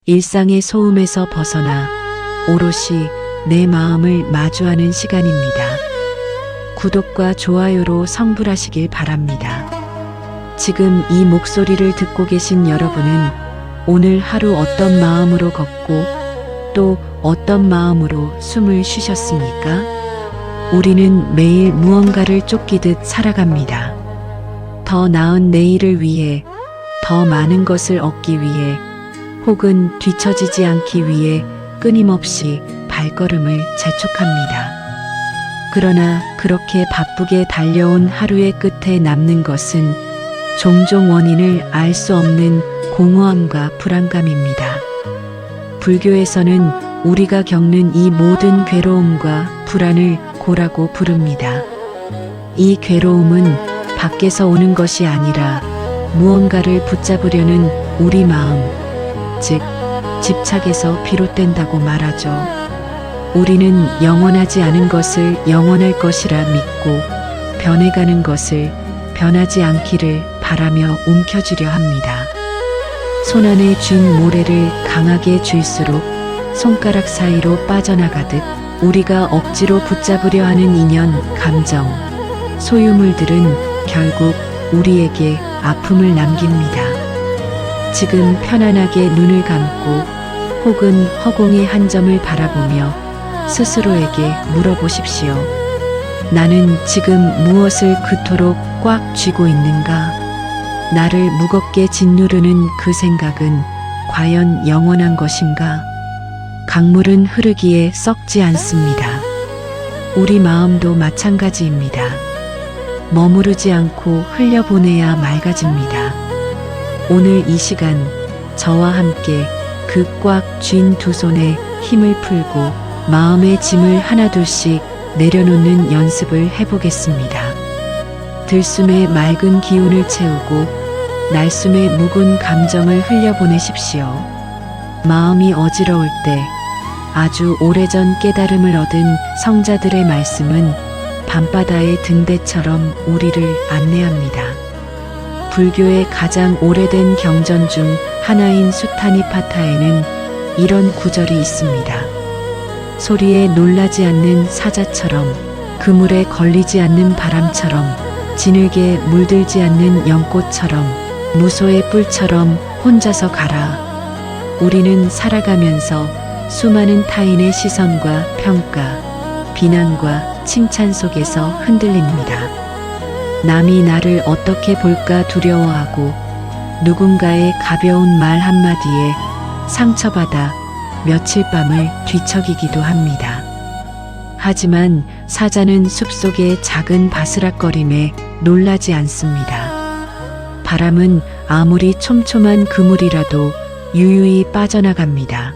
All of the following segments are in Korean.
일상의 소음에서 벗어나 오롯이 내 마음을 마주하는 시간입니다. 구독과 좋아요로 성불하시길 바랍니다. 지금 이 목소리를 듣고 계신 여러분은 오늘 하루 어떤 마음으로 걷고 또 어떤 마음으로 숨을 쉬셨습니까? 우리는 매일 무언가를 쫓기듯 살아갑니다. 더 나은 내일을 위해, 더 많은 것을 얻기 위해, 혹은 뒤처지지 않기 위해 끊임없이 발걸음을 재촉합니다. 그러나 그렇게 바쁘게 달려온 하루의 끝에 남는 것은 종종 원인을 알 수 없는 공허함과 불안감입니다. 불교에서는 우리가 겪는 이 모든 괴로움과 불안을 고라고 부릅니다. 이 괴로움은 밖에서 오는 것이 아니라 무언가를 붙잡으려는 우리 마음, 즉 집착에서 비롯된다고 말하죠. 우리는 영원하지 않은 것을 영원할 것이라 믿고 변해가는 것을 변하지 않기를 바라며 움켜쥐려 합니다. 손안에 쥔 모래를 강하게 쥘수록 손가락 사이로 빠져나가듯 우리가 억지로 붙잡으려 하는 인연, 감정, 소유물들은 결국 우리에게 아픔을 남깁니다. 지금 편안하게 눈을 감고 혹은 허공의 한 점을 바라보며 스스로에게 물어보십시오. 나는 지금 무엇을 그토록 꽉 쥐고 있는가? 나를 무겁게 짓누르는 그 생각은 과연 영원한 것인가? 강물은 흐르기에 썩지 않습니다. 우리 마음도 마찬가지입니다. 머무르지 않고 흘려보내야 맑아집니다. 오늘 이 시간 저와 함께 그 꽉 쥔 두 손에 힘을 풀고 마음의 짐을 하나둘씩 내려놓는 연습을 해보겠습니다. 들숨에 맑은 기운을 채우고 날숨에 묵은 감정을 흘려보내십시오. 마음이 어지러울 때 아주 오래전 깨달음을 얻은 성자들의 말씀은 밤바다의 등대처럼 우리를 안내합니다. 불교의 가장 오래된 경전 중 하나인 수타니파타에는 이런 구절이 있습니다. 소리에 놀라지 않는 사자처럼, 그물에 걸리지 않는 바람처럼, 진흙에 물들지 않는 연꽃처럼, 무소의 뿔처럼 혼자서 가라. 우리는 살아가면서 수많은 타인의 시선과 평가, 비난과 칭찬 속에서 흔들립니다. 남이 나를 어떻게 볼까 두려워하고 누군가의 가벼운 말 한마디에 상처받아 며칠 밤을 뒤척이기도 합니다. 하지만 사자는 숲속의 작은 바스락거림에 놀라지 않습니다. 바람은 아무리 촘촘한 그물이라도 유유히 빠져나갑니다.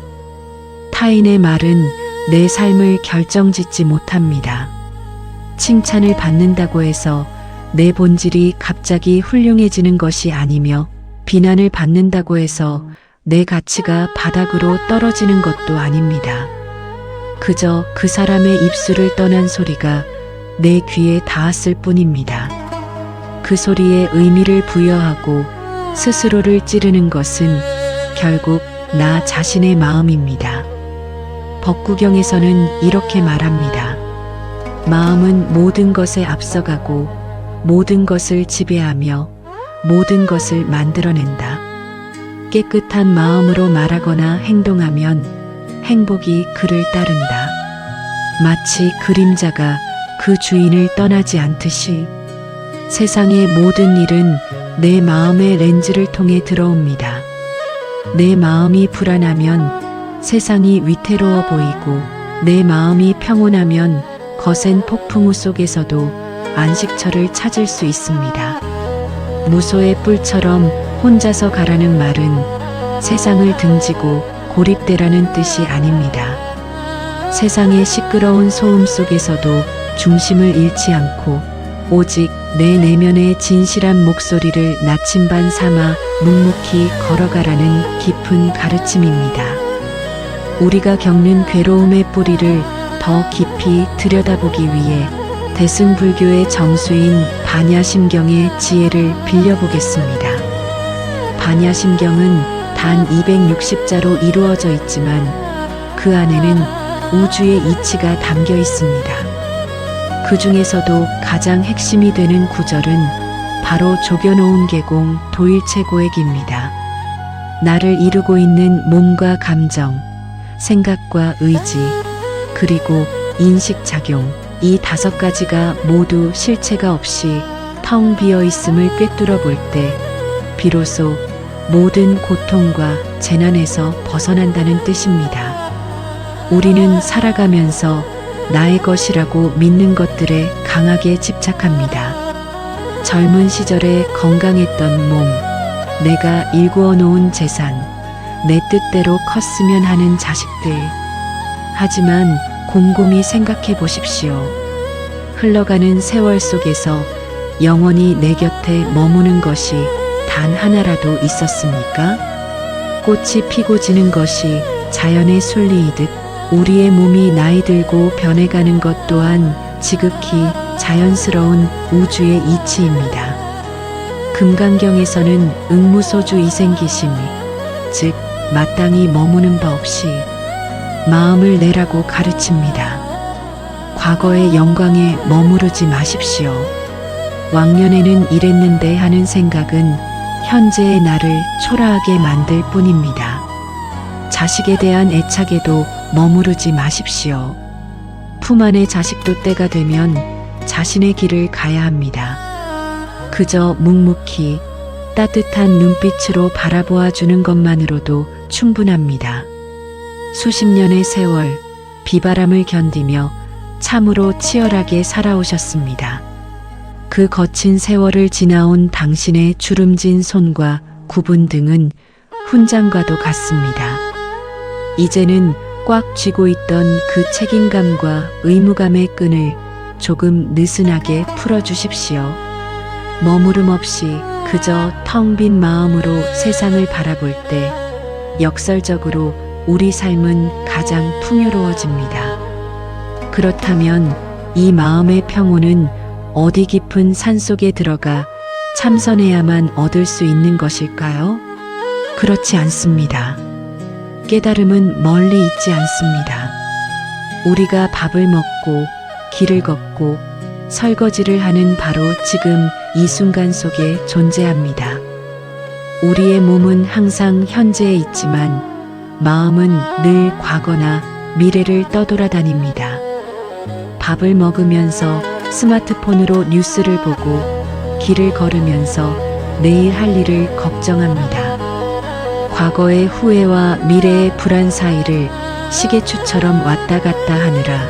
타인의 말은 내 삶을 결정짓지 못합니다. 칭찬을 받는다고 해서 내 본질이 갑자기 훌륭해지는 것이 아니며 비난을 받는다고 해서 내 가치가 바닥으로 떨어지는 것도 아닙니다. 그저 그 사람의 입술을 떠난 소리가 내 귀에 닿았을 뿐입니다. 그 소리에 의미를 부여하고 스스로를 찌르는 것은 결국 나 자신의 마음입니다. 법구경에서는 이렇게 말합니다. 마음은 모든 것에 앞서가고 모든 것을 지배하며 모든 것을 만들어낸다. 깨끗한 마음으로 말하거나 행동하면 행복이 그를 따른다. 마치 그림자가 그 주인을 떠나지 않듯이 세상의 모든 일은 내 마음의 렌즈를 통해 들어옵니다. 내 마음이 불안하면 세상이 위태로워 보이고 내 마음이 평온하면 거센 폭풍우 속에서도 안식처를 찾을 수 있습니다. 무소의 뿔처럼 혼자서 가라는 말은 세상을 등지고 고립되라는 뜻이 아닙니다. 세상의 시끄러운 소음 속에서도 중심을 잃지 않고 오직 내 내면의 진실한 목소리를 나침반 삼아 묵묵히 걸어가라는 깊은 가르침입니다. 우리가 겪는 괴로움의 뿌리를 더 깊이 들여다보기 위해 대승불교의 정수인 반야심경의 지혜를 빌려보겠습니다. 반야심경은 단 260자로 이루어져 있지만 그 안에는 우주의 이치가 담겨 있습니다. 그 중에서도 가장 핵심이 되는 구절은 바로 조겨놓은 계공 도일체고액입니다. 나를 이루고 있는 몸과 감정, 생각과 의지, 그리고 인식작용, 이 5가지가 모두 실체가 없이 텅 비어 있음을 꿰뚫어 볼 때 비로소 모든 고통과 재난에서 벗어난다는 뜻입니다. 우리는 살아가면서 나의 것이라고 믿는 것들에 강하게 집착합니다. 젊은 시절에 건강했던 몸, 내가 일구어 놓은 재산, 내 뜻대로 컸으면 하는 자식들. 하지만 곰곰이 생각해 보십시오. 흘러가는 세월 속에서 영원히 내 곁에 머무는 것이 단 하나라도 있었습니까? 꽃이 피고 지는 것이 자연의 순리이듯 우리의 몸이 나이 들고 변해가는 것 또한 지극히 자연스러운 우주의 이치입니다. 금강경에서는 응무소주 이생기심이, 즉 마땅히 머무는 바 없이 마음을 내라고 가르칩니다. 과거의 영광에 머무르지 마십시오. 왕년에는 이랬는데 하는 생각은 현재의 나를 초라하게 만들 뿐입니다. 자식에 대한 애착에도 머무르지 마십시오. 품 안의 자식도 때가 되면 자신의 길을 가야 합니다. 그저 묵묵히 따뜻한 눈빛으로 바라보아 주는 것만으로도 충분합니다. 수십 년의 세월, 비바람을 견디며 참으로 치열하게 살아오셨습니다. 그 거친 세월을 지나온 당신의 주름진 손과 굽은 등은 훈장과도 같습니다. 이제는 꽉 쥐고 있던 그 책임감과 의무감의 끈을 조금 느슨하게 풀어주십시오. 머무름 없이 그저 텅 빈 마음으로 세상을 바라볼 때 역설적으로 우리 삶은 가장 풍요로워집니다. 그렇다면 이 마음의 평온은 어디 깊은 산속에 들어가 참선해야만 얻을 수 있는 것일까요? 그렇지 않습니다. 깨달음은 멀리 있지 않습니다. 우리가 밥을 먹고 길을 걷고 설거지를 하는 바로 지금 이 순간 속에 존재합니다. 우리의 몸은 항상 현재에 있지만 마음은 늘 과거나 미래를 떠돌아다닙니다. 밥을 먹으면서 스마트폰으로 뉴스를 보고 길을 걸으면서 내일 할 일을 걱정합니다. 과거의 후회와 미래의 불안 사이를 시계추처럼 왔다 갔다 하느라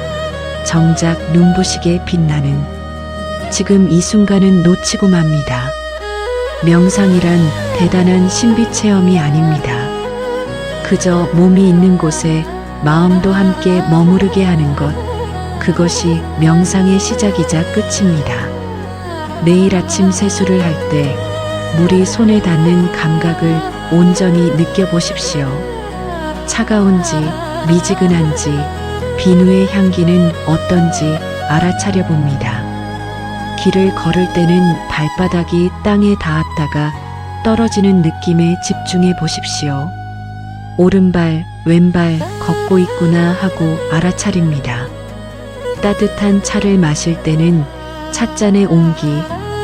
정작 눈부시게 빛나는 지금 이 순간은 놓치고 맙니다. 명상이란 대단한 신비 체험이 아닙니다. 그저 몸이 있는 곳에 마음도 함께 머무르게 하는 것, 그것이 명상의 시작이자 끝입니다. 내일 아침 세수를 할 때 물이 손에 닿는 감각을 온전히 느껴보십시오. 차가운지 미지근한지 비누의 향기는 어떤지 알아차려 봅니다. 길을 걸을 때는 발바닥이 땅에 닿았다가 떨어지는 느낌에 집중해 보십시오. 오른발, 왼발 걷고 있구나 하고 알아차립니다. 따뜻한 차를 마실 때는 찻잔의 온기,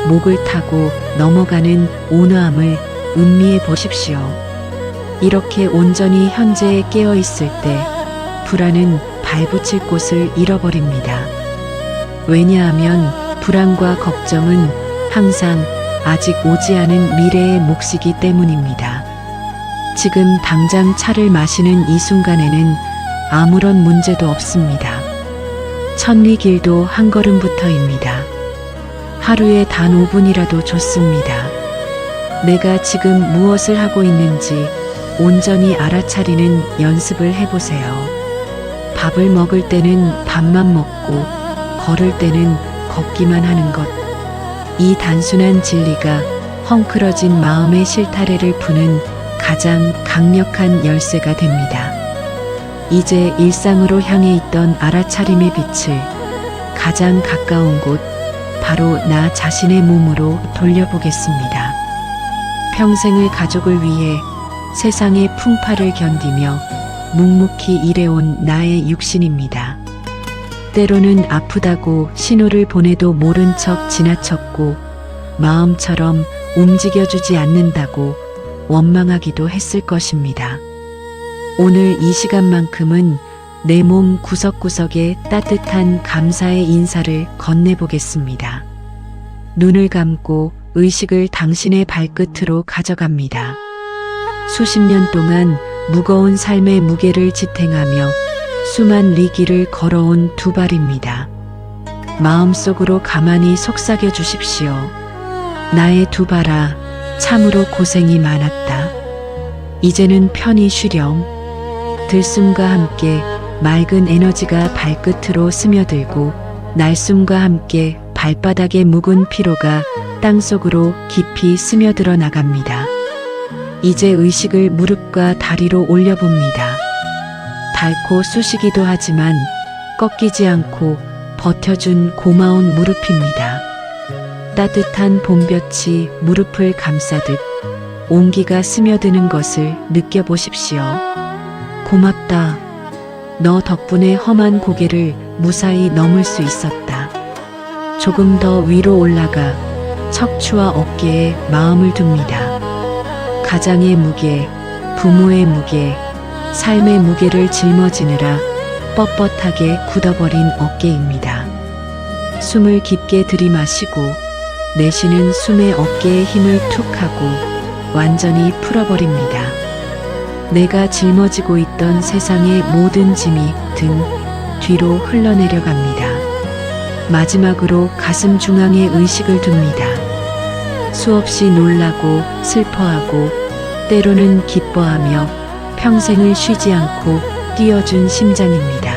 목을 타고 넘어가는 온화함을 음미해 보십시오. 이렇게 온전히 현재에 깨어 있을 때 불안은 발붙일 곳을 잃어버립니다. 왜냐하면 불안과 걱정은 항상 아직 오지 않은 미래의 몫이기 때문입니다. 지금 당장 차를 마시는 이 순간에는 아무런 문제도 없습니다. 천리길도 한 걸음부터입니다. 하루에 단 5분이라도 좋습니다. 내가 지금 무엇을 하고 있는지 온전히 알아차리는 연습을 해보세요. 밥을 먹을 때는 밥만 먹고 걸을 때는 걷기만 하는 것. 이 단순한 진리가 헝클어진 마음의 실타래를 푸는 가장 강력한 열쇠가 됩니다. 이제 일상으로 향해 있던 알아차림의 빛을 가장 가까운 곳, 바로 나 자신의 몸으로 돌려보겠습니다. 평생을 가족을 위해 세상의 풍파를 견디며 묵묵히 일해온 나의 육신입니다. 때로는 아프다고 신호를 보내도 모른 척 지나쳤고 마음처럼 움직여주지 않는다고 원망하기도 했을 것입니다. 오늘 이 시간만큼은 내 몸 구석구석에 따뜻한 감사의 인사를 건네보겠습니다. 눈을 감고 의식을 당신의 발끝으로 가져갑니다. 수십 년 동안 무거운 삶의 무게를 지탱하며 수만 리길을 걸어온 두 발입니다. 마음속으로 가만히 속삭여 주십시오. 나의 두 발아, 참으로 고생이 많았다. 이제는 편히 쉬렴. 들숨과 함께 맑은 에너지가 발끝으로 스며들고 날숨과 함께 발바닥의 묵은 피로가 땅속으로 깊이 스며들어 나갑니다. 이제 의식을 무릎과 다리로 올려봅니다. 닳고 쑤시기도 하지만 꺾이지 않고 버텨준 고마운 무릎입니다. 따뜻한 봄볕이 무릎을 감싸듯 온기가 스며드는 것을 느껴보십시오. 고맙다. 너 덕분에 험한 고개를 무사히 넘을 수 있었다. 조금 더 위로 올라가 척추와 어깨에 마음을 둡니다. 가장의 무게, 부모의 무게, 삶의 무게를 짊어지느라 뻣뻣하게 굳어버린 어깨입니다. 숨을 깊게 들이마시고 내쉬는 숨에 어깨에 힘을 툭 하고 완전히 풀어버립니다. 내가 짊어지고 있던 세상의 모든 짐이 등 뒤로 흘러내려갑니다. 마지막으로 가슴 중앙에 의식을 둡니다. 수없이 놀라고 슬퍼하고 때로는 기뻐하며 평생을 쉬지 않고 뛰어준 심장입니다.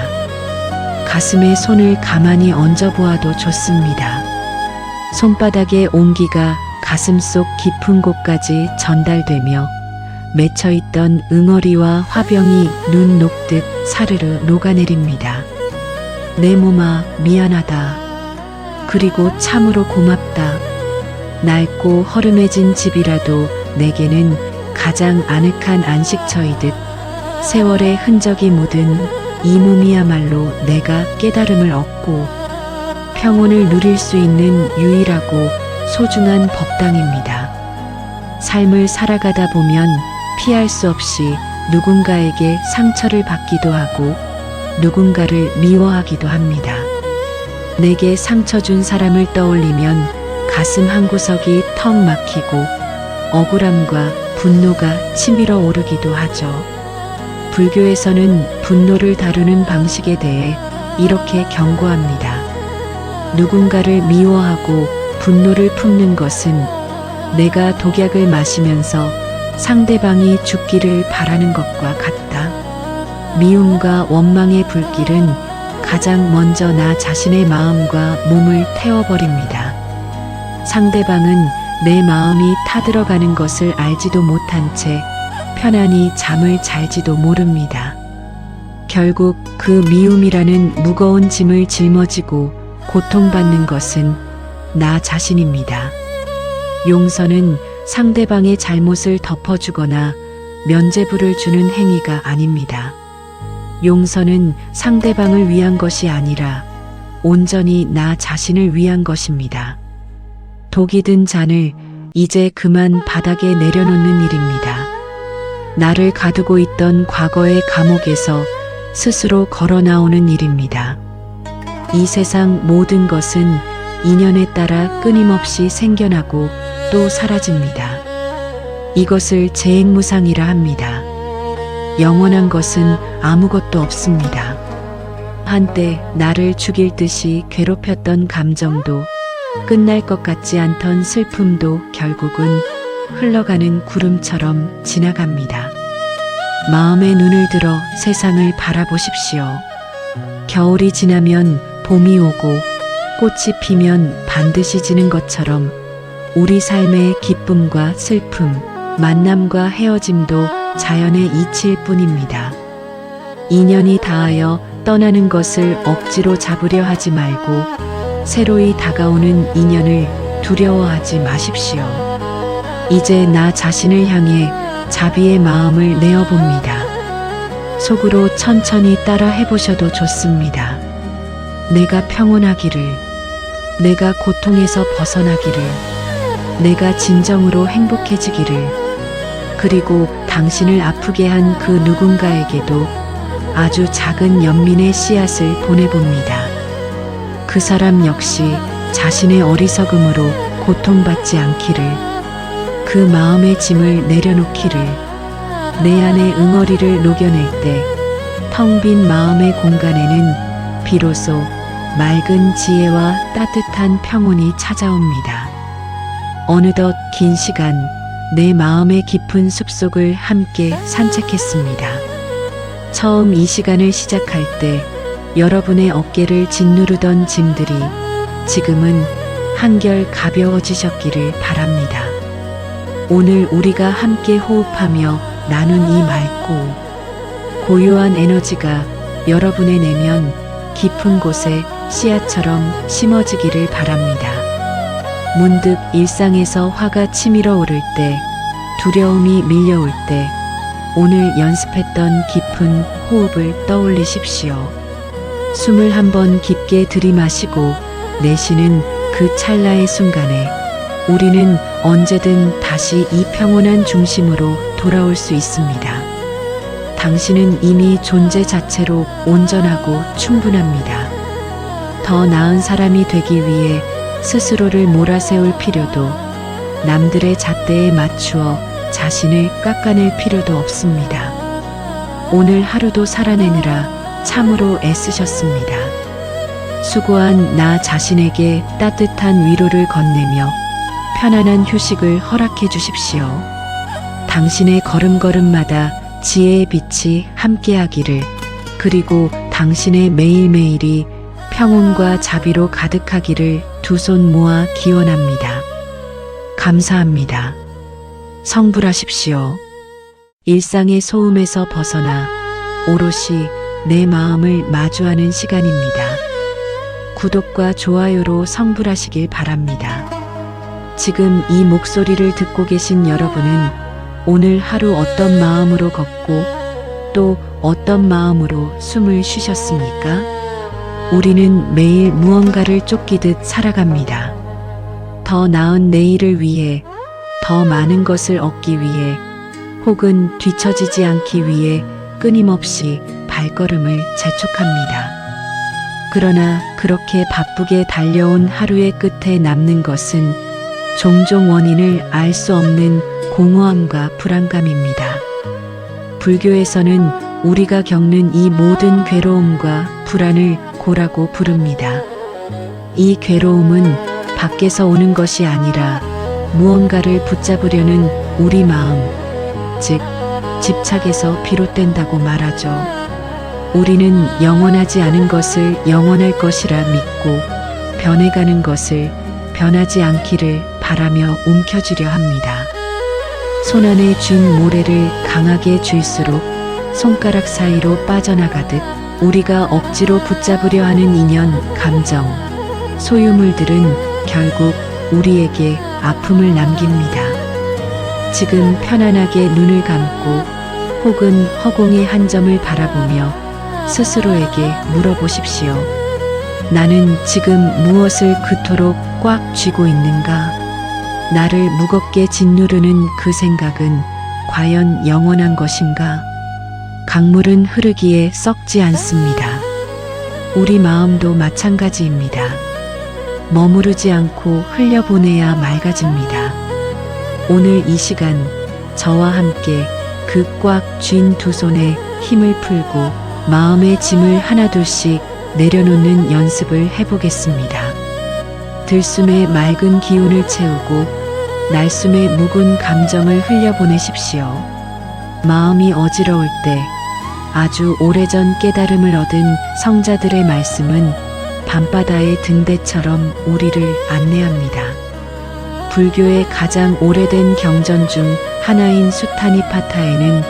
가슴에 손을 가만히 얹어보아도 좋습니다. 손바닥의 온기가 가슴속 깊은 곳까지 전달되며 맺혀있던 응어리와 화병이 눈 녹듯 사르르 녹아내립니다. 내 몸아, 미안하다. 그리고 참으로 고맙다. 낡고 허름해진 집이라도 내게는 가장 아늑한 안식처이듯 세월의 흔적이 묻은 이 몸이야말로 내가 깨달음을 얻고 평온을 누릴 수 있는 유일하고 소중한 법당입니다. 삶을 살아가다 보면 피할 수 없이 누군가에게 상처를 받기도 하고 누군가를 미워하기도 합니다. 내게 상처 준 사람을 떠올리면 가슴 한구석이 턱 막히고 억울함과 분노가 치밀어 오르기도 하죠. 불교에서는 분노를 다루는 방식에 대해 이렇게 경고합니다. 누군가를 미워하고 분노를 품는 것은 내가 독약을 마시면서 상대방이 죽기를 바라는 것과 같다. 미움과 원망의 불길은 가장 먼저 나 자신의 마음과 몸을 태워버립니다. 상대방은 내 마음이 타들어가는 것을 알지도 못한 채 편안히 잠을 잘지도 모릅니다. 결국 그 미움이라는 무거운 짐을 짊어지고 고통받는 것은 나 자신입니다. 용서는 상대방의 잘못을 덮어주거나 면죄부를 주는 행위가 아닙니다. 용서는 상대방을 위한 것이 아니라 온전히 나 자신을 위한 것입니다. 독이 든 잔을 이제 그만 바닥에 내려놓는 일입니다. 나를 가두고 있던 과거의 감옥에서 스스로 걸어 나오는 일입니다. 이 세상 모든 것은 인연에 따라 끊임없이 생겨나고 또 사라집니다. 이것을 재행무상이라 합니다. 영원한 것은 아무것도 없습니다. 한때 나를 죽일 듯이 괴롭혔던 감정도 끝날 것 같지 않던 슬픔도 결국은 흘러가는 구름처럼 지나갑니다. 마음의 눈을 들어 세상을 바라보십시오. 겨울이 지나면 봄이 오고 꽃이 피면 반드시 지는 것처럼 우리 삶의 기쁨과 슬픔, 만남과 헤어짐도 자연의 이치일 뿐입니다. 인연이 닿아여 떠나는 것을 억지로 잡으려 하지 말고 새로이 다가오는 인연을 두려워하지 마십시오. 이제 나 자신을 향해 자비의 마음을 내어봅니다. 속으로 천천히 따라 해보셔도 좋습니다. 내가 평온하기를, 내가 고통에서 벗어나기를, 내가 진정으로 행복해지기를, 그리고 당신을 아프게 한 그 누군가에게도 아주 작은 연민의 씨앗을 보내봅니다. 그 사람 역시 자신의 어리석음으로 고통받지 않기를, 그 마음의 짐을 내려놓기를, 내 안의 응어리를 녹여낼 때 텅 빈 마음의 공간에는 비로소 맑은 지혜와 따뜻한 평온이 찾아옵니다. 어느덧 긴 시간 내 마음의 깊은 숲속을 함께 산책했습니다. 처음 이 시간을 시작할 때 여러분의 어깨를 짓누르던 짐들이 지금은 한결 가벼워지셨기를 바랍니다. 오늘 우리가 함께 호흡하며 나눈 이 맑고 고요한 에너지가 여러분의 내면 깊은 곳에 씨앗처럼 심어지기를 바랍니다. 문득 일상에서 화가 치밀어 오를 때, 두려움이 밀려올 때, 오늘 연습했던 깊은 호흡을 떠올리십시오. 숨을 한번 깊게 들이마시고 내쉬는 그 찰나의 순간에 우리는 언제든 다시 이 평온한 중심으로 돌아올 수 있습니다. 당신은 이미 존재 자체로 온전하고 충분합니다. 더 나은 사람이 되기 위해 스스로를 몰아세울 필요도, 남들의 잣대에 맞추어 자신을 깎아낼 필요도 없습니다. 오늘 하루도 살아내느라 참으로 애쓰셨습니다. 수고한 나 자신에게 따뜻한 위로를 건네며 편안한 휴식을 허락해 주십시오. 당신의 걸음걸음마다 지혜의 빛이 함께하기를, 그리고 당신의 매일매일이 평온과 자비로 가득하기를 두 손 모아 기원합니다. 감사합니다. 성불하십시오. 일상의 소음에서 벗어나 오롯이 내 마음을 마주하는 시간입니다. 구독과 좋아요로 성불하시길 바랍니다. 지금 이 목소리를 듣고 계신 여러분은 오늘 하루 어떤 마음으로 걷고 또 어떤 마음으로 숨을 쉬셨습니까? 우리는 매일 무언가를 쫓기듯 살아갑니다. 더 나은 내일을 위해, 더 많은 것을 얻기 위해, 혹은 뒤처지지 않기 위해 끊임없이 발걸음을 재촉합니다. 그러나 그렇게 바쁘게 달려온 하루의 끝에 남는 것은 종종 원인을 알 수 없는 공허함과 불안감입니다. 불교에서는 우리가 겪는 이 모든 괴로움과 불안을 고라고 부릅니다. 이 괴로움은 밖에서 오는 것이 아니라 무언가를 붙잡으려는 우리 마음, 즉 집착에서 비롯된다고 말하죠. 우리는 영원하지 않은 것을 영원할 것이라 믿고 변해가는 것을 변하지 않기를 바라며 움켜쥐려 합니다. 손안에 쥔 모래를 강하게 쥘수록 손가락 사이로 빠져나가듯 우리가 억지로 붙잡으려 하는 인연, 감정, 소유물들은 결국 우리에게 아픔을 남깁니다. 지금 편안하게 눈을 감고 혹은 허공의 한 점을 바라보며 스스로에게 물어보십시오. 나는 지금 무엇을 그토록 꽉 쥐고 있는가? 나를 무겁게 짓누르는 그 생각은 과연 영원한 것인가? 강물은 흐르기에 썩지 않습니다. 우리 마음도 마찬가지입니다. 머무르지 않고 흘려보내야 맑아집니다. 오늘 이 시간 저와 함께 그 꽉 쥔 두 손에 힘을 풀고 마음의 짐을 하나둘씩 내려놓는 연습을 해보겠습니다. 들숨에 맑은 기운을 채우고 날숨에 묵은 감정을 흘려보내십시오. 마음이 어지러울 때 아주 오래전 깨달음을 얻은 성자들의 말씀은 밤바다의 등대처럼 우리를 안내합니다. 불교의 가장 오래된 경전 중 하나인 수타니파타에는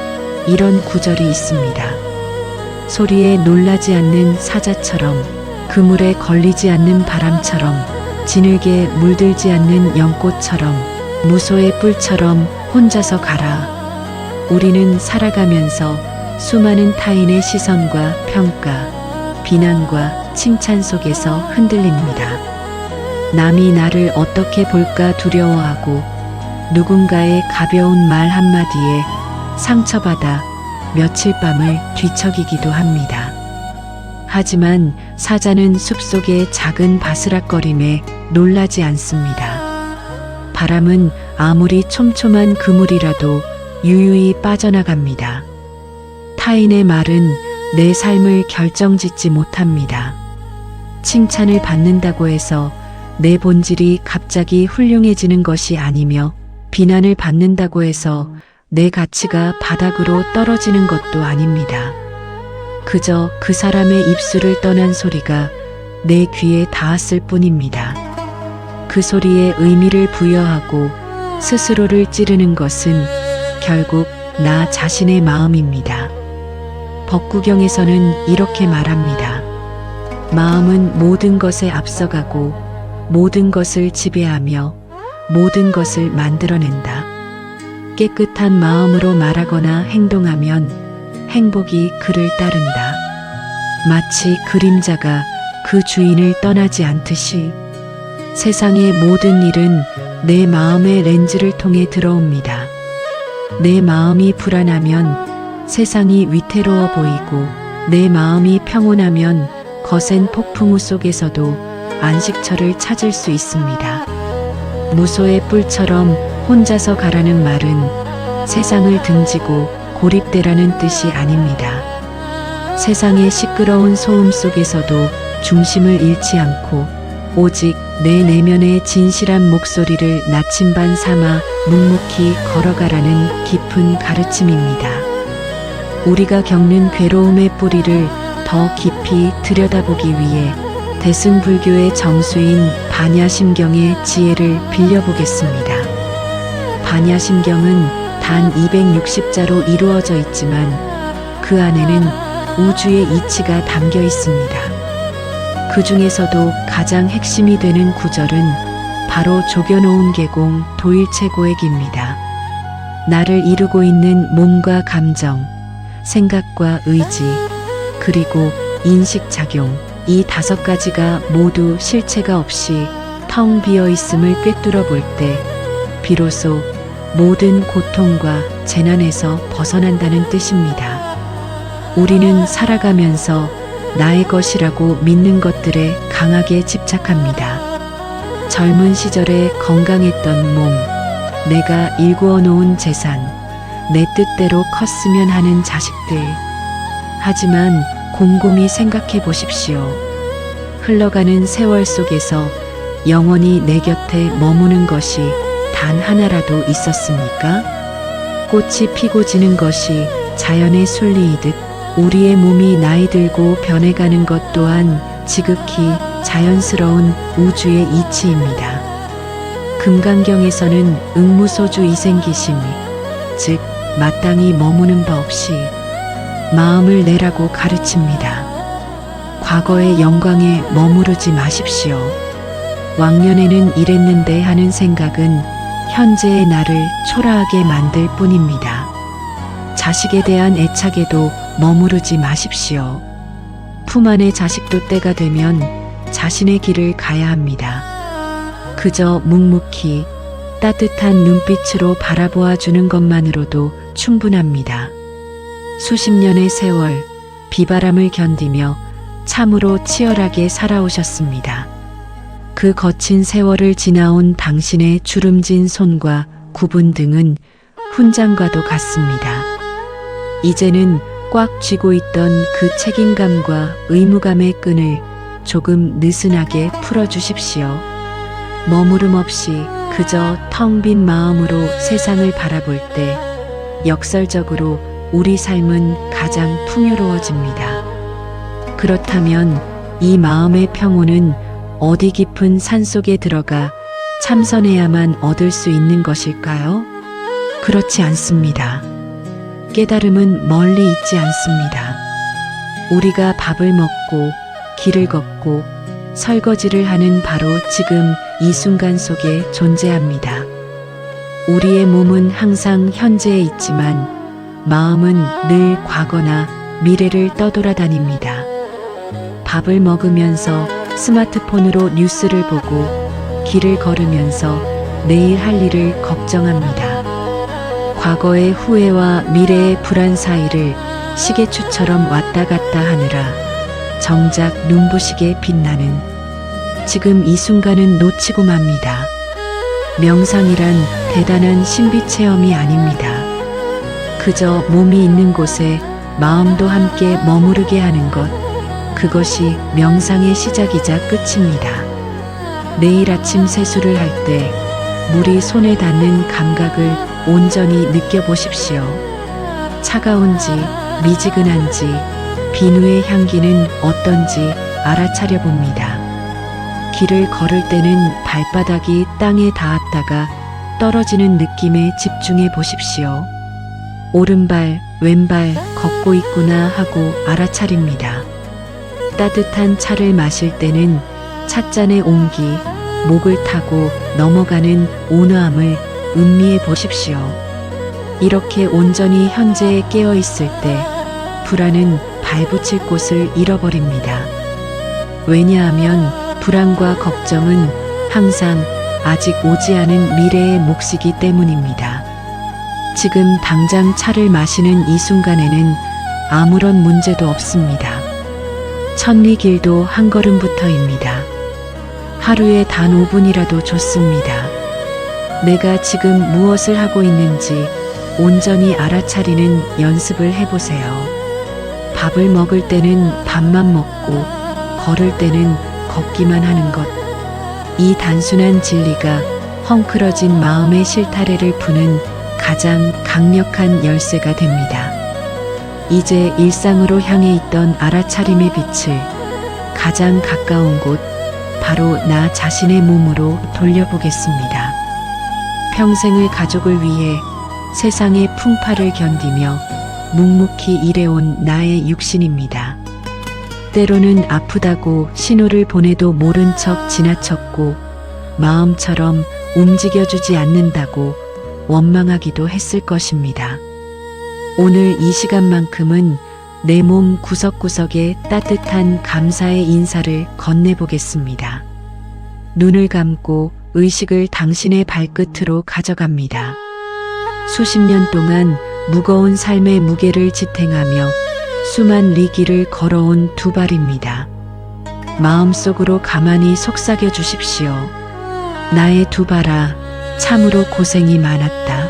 이런 구절이 있습니다. 소리에 놀라지 않는 사자처럼, 그물에 걸리지 않는 바람처럼, 진흙에 물들지 않는 연꽃처럼, 무소의 뿔처럼 혼자서 가라. 우리는 살아가면서 수많은 타인의 시선과 평가, 비난과 칭찬 속에서 흔들립니다. 남이 나를 어떻게 볼까 두려워하고 누군가의 가벼운 말 한마디에 상처받아 며칠 밤을 뒤척이기도 합니다. 하지만 사자는 숲속의 작은 바스락거림에 놀라지 않습니다. 바람은 아무리 촘촘한 그물이라도 유유히 빠져나갑니다. 타인의 말은 내 삶을 결정짓지 못합니다. 칭찬을 받는다고 해서 내 본질이 갑자기 훌륭해지는 것이 아니며 비난을 받는다고 해서 내 가치가 바닥으로 떨어지는 것도 아닙니다. 그저 그 사람의 입술을 떠난 소리가 내 귀에 닿았을 뿐입니다. 그 소리에 의미를 부여하고 스스로를 찌르는 것은 결국 나 자신의 마음입니다. 법구경에서는 이렇게 말합니다. 마음은 모든 것에 앞서가고 모든 것을 지배하며 모든 것을 만들어낸다. 깨끗한 마음으로 말하거나 행동하면 행복이 그를 따른다. 마치 그림자가 그 주인을 떠나지 않듯이 세상의 모든 일은 내 마음의 렌즈를 통해 들어옵니다. 내 마음이 불안하면 세상이 위태로워 보이고 내 마음이 평온하면 거센 폭풍우 속에서도 안식처를 찾을 수 있습니다. 무소의 뿔처럼 혼자서 가라는 말은 세상을 등지고 고립되라는 뜻이 아닙니다. 세상의 시끄러운 소음 속에서도 중심을 잃지 않고 오직 내 내면의 진실한 목소리를 나침반 삼아 묵묵히 걸어가라는 깊은 가르침입니다. 우리가 겪는 괴로움의 뿌리를 더 깊이 들여다보기 위해 대승불교의 정수인 반야심경의 지혜를 빌려보겠습니다. 반야심경은 단 260자로 이루어져 있지만 그 안에는 우주의 이치가 담겨 있습니다. 그 중에서도 가장 핵심이 되는 구절은 바로 조견오음 계공 도일체고액입니다. 나를 이루고 있는 몸과 감정, 생각과 의지, 그리고 인식작용, 이 5가지가 모두 실체가 없이 텅 비어 있음을 꿰뚫어 볼 때 비로소 모든 고통과 재난에서 벗어난다는 뜻입니다. 우리는 살아가면서 나의 것이라고 믿는 것들에 강하게 집착합니다. 젊은 시절에 건강했던 몸, 내가 일구어 놓은 재산, 내 뜻대로 컸으면 하는 자식들. 하지만 곰곰이 생각해 보십시오. 흘러가는 세월 속에서 영원히 내 곁에 머무는 것이 단 하나라도 있었습니까? 꽃이 피고 지는 것이 자연의 순리이듯 우리의 몸이 나이 들고 변해가는 것 또한 지극히 자연스러운 우주의 이치입니다. 금강경에서는 응무소주 이생기심, 즉 마땅히 머무는 바 없이 마음을 내라고 가르칩니다. 과거의 영광에 머무르지 마십시오. 왕년에는 이랬는데 하는 생각은 현재의 나를 초라하게 만들 뿐입니다. 자식에 대한 애착에도 머무르지 마십시오. 품 안의 자식도 때가 되면 자신의 길을 가야 합니다. 그저 묵묵히 따뜻한 눈빛으로 바라보아 주는 것만으로도 충분합니다. 수십 년의 세월, 비바람을 견디며 참으로 치열하게 살아오셨습니다. 그 거친 세월을 지나온 당신의 주름진 손과 굽은 등은 훈장과도 같습니다. 이제는 꽉 쥐고 있던 그 책임감과 의무감의 끈을 조금 느슨하게 풀어주십시오. 머무름 없이 그저 텅 빈 마음으로 세상을 바라볼 때 역설적으로 우리 삶은 가장 풍요로워집니다. 그렇다면 이 마음의 평온은 어디 깊은 산속에 들어가 참선해야만 얻을 수 있는 것일까요? 그렇지 않습니다. 깨달음은 멀리 있지 않습니다. 우리가 밥을 먹고 길을 걷고 설거지를 하는 바로 지금 이 순간 속에 존재합니다. 우리의 몸은 항상 현재에 있지만 마음은 늘 과거나 미래를 떠돌아다닙니다. 밥을 먹으면서 스마트폰으로 뉴스를 보고 길을 걸으면서 내일 할 일을 걱정합니다. 과거의 후회와 미래의 불안 사이를 시계추처럼 왔다 갔다 하느라 정작 눈부시게 빛나는 지금 이 순간은 놓치고 맙니다. 명상이란 대단한 신비 체험이 아닙니다. 그저 몸이 있는 곳에 마음도 함께 머무르게 하는 것, 그것이 명상의 시작이자 끝입니다. 내일 아침 세수를 할 때 물이 손에 닿는 감각을 온전히 느껴보십시오. 차가운지 미지근한지 비누의 향기는 어떤지 알아차려 봅니다. 길을 걸을 때는 발바닥이 땅에 닿았다가 떨어지는 느낌에 집중해 보십시오. 오른발, 왼발 걷고 있구나 하고 알아차립니다. 따뜻한 차를 마실 때는 찻잔의 온기, 목을 타고 넘어가는 온화함을 음미해 보십시오. 이렇게 온전히 현재에 깨어 있을 때 불안은 발붙일 곳을 잃어버립니다. 왜냐하면 불안과 걱정은 항상 아직 오지 않은 미래의 몫이기 때문입니다. 지금 당장 차를 마시는 이 순간에는 아무런 문제도 없습니다. 천리길도 한 걸음부터입니다. 하루에 단 5분이라도 좋습니다. 내가 지금 무엇을 하고 있는지 온전히 알아차리는 연습을 해보세요. 밥을 먹을 때는 밥만 먹고 걸을 때는 걷기만 하는 것. 이 단순한 진리가 헝클어진 마음의 실타래를 푸는 가장 강력한 열쇠가 됩니다. 이제 일상으로 향해 있던 알아차림의 빛을 가장 가까운 곳, 바로 나 자신의 몸으로 돌려보겠습니다. 평생을 가족을 위해 세상의 풍파를 견디며 묵묵히 일해온 나의 육신입니다. 때로는 아프다고 신호를 보내도 모른 척 지나쳤고 마음처럼 움직여주지 않는다고 원망하기도 했을 것입니다. 오늘 이 시간만큼은 내 몸 구석구석에 따뜻한 감사의 인사를 건네보겠습니다. 눈을 감고 의식을 당신의 발끝으로 가져갑니다. 수십 년 동안 무거운 삶의 무게를 지탱하며 수만 리길을 걸어온 두 발입니다. 마음속으로 가만히 속삭여 주십시오. 나의 두 발아, 참으로 고생이 많았다.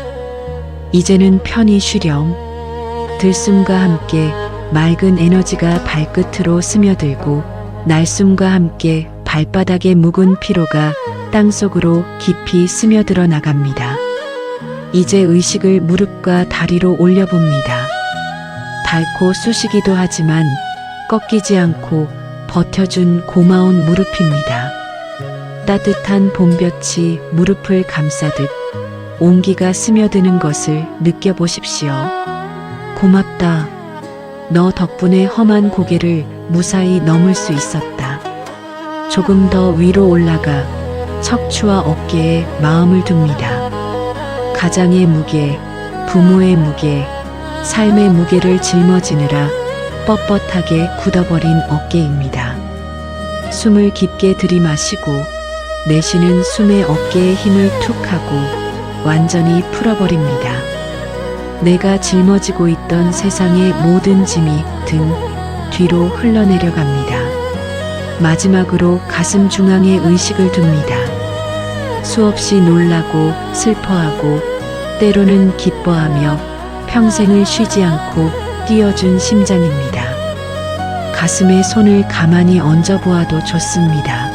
이제는 편히 쉬렴. 들숨과 함께 맑은 에너지가 발끝으로 스며들고 날숨과 함께 발바닥의 묵은 피로가 땅속으로 깊이 스며들어 나갑니다. 이제 의식을 무릎과 다리로 올려봅니다. 닳고 쑤시기도 하지만 꺾이지 않고 버텨준 고마운 무릎입니다. 따뜻한 봄볕이 무릎을 감싸듯 온기가 스며드는 것을 느껴보십시오. 고맙다. 너 덕분에 험한 고개를 무사히 넘을 수 있었다. 조금 더 위로 올라가 척추와 어깨에 마음을 둡니다. 가장의 무게, 부모의 무게, 삶의 무게를 짊어지느라 뻣뻣하게 굳어버린 어깨입니다. 숨을 깊게 들이마시고 내쉬는 숨에 어깨에 힘을 툭 하고 완전히 풀어버립니다. 내가 짊어지고 있던 세상의 모든 짐이 등 뒤로 흘러내려갑니다. 마지막으로 가슴 중앙에 의식을 둡니다. 수없이 놀라고 슬퍼하고 때로는 기뻐하며 평생을 쉬지 않고 뛰어준 심장입니다. 가슴에 손을 가만히 얹어보아도 좋습니다.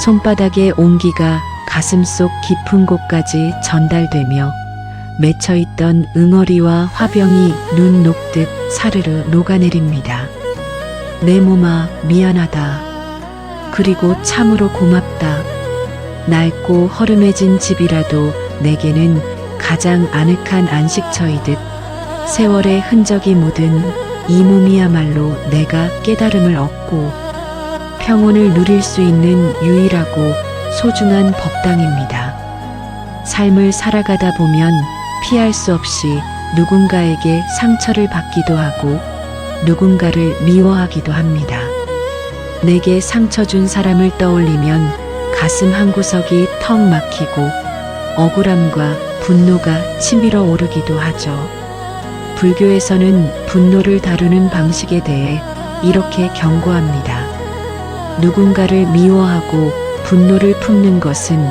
손바닥의 온기가 가슴속 깊은 곳까지 전달되며 맺혀있던 응어리와 화병이 눈 녹듯 사르르 녹아내립니다. 내 몸아 미안하다. 그리고 참으로 고맙다. 낡고 허름해진 집이라도 내게는 가장 아늑한 안식처이듯 세월의 흔적이 묻은 이 몸이야말로 내가 깨달음을 얻고 평온을 누릴 수 있는 유일하고 소중한 법당입니다. 삶을 살아가다 보면 피할 수 없이 누군가에게 상처를 받기도 하고 누군가를 미워하기도 합니다. 내게 상처 준 사람을 떠올리면 가슴 한구석이 턱 막히고 억울함과 분노가 치밀어 오르기도 하죠. 불교에서는 분노를 다루는 방식에 대해 이렇게 경고합니다. 누군가를 미워하고 분노를 품는 것은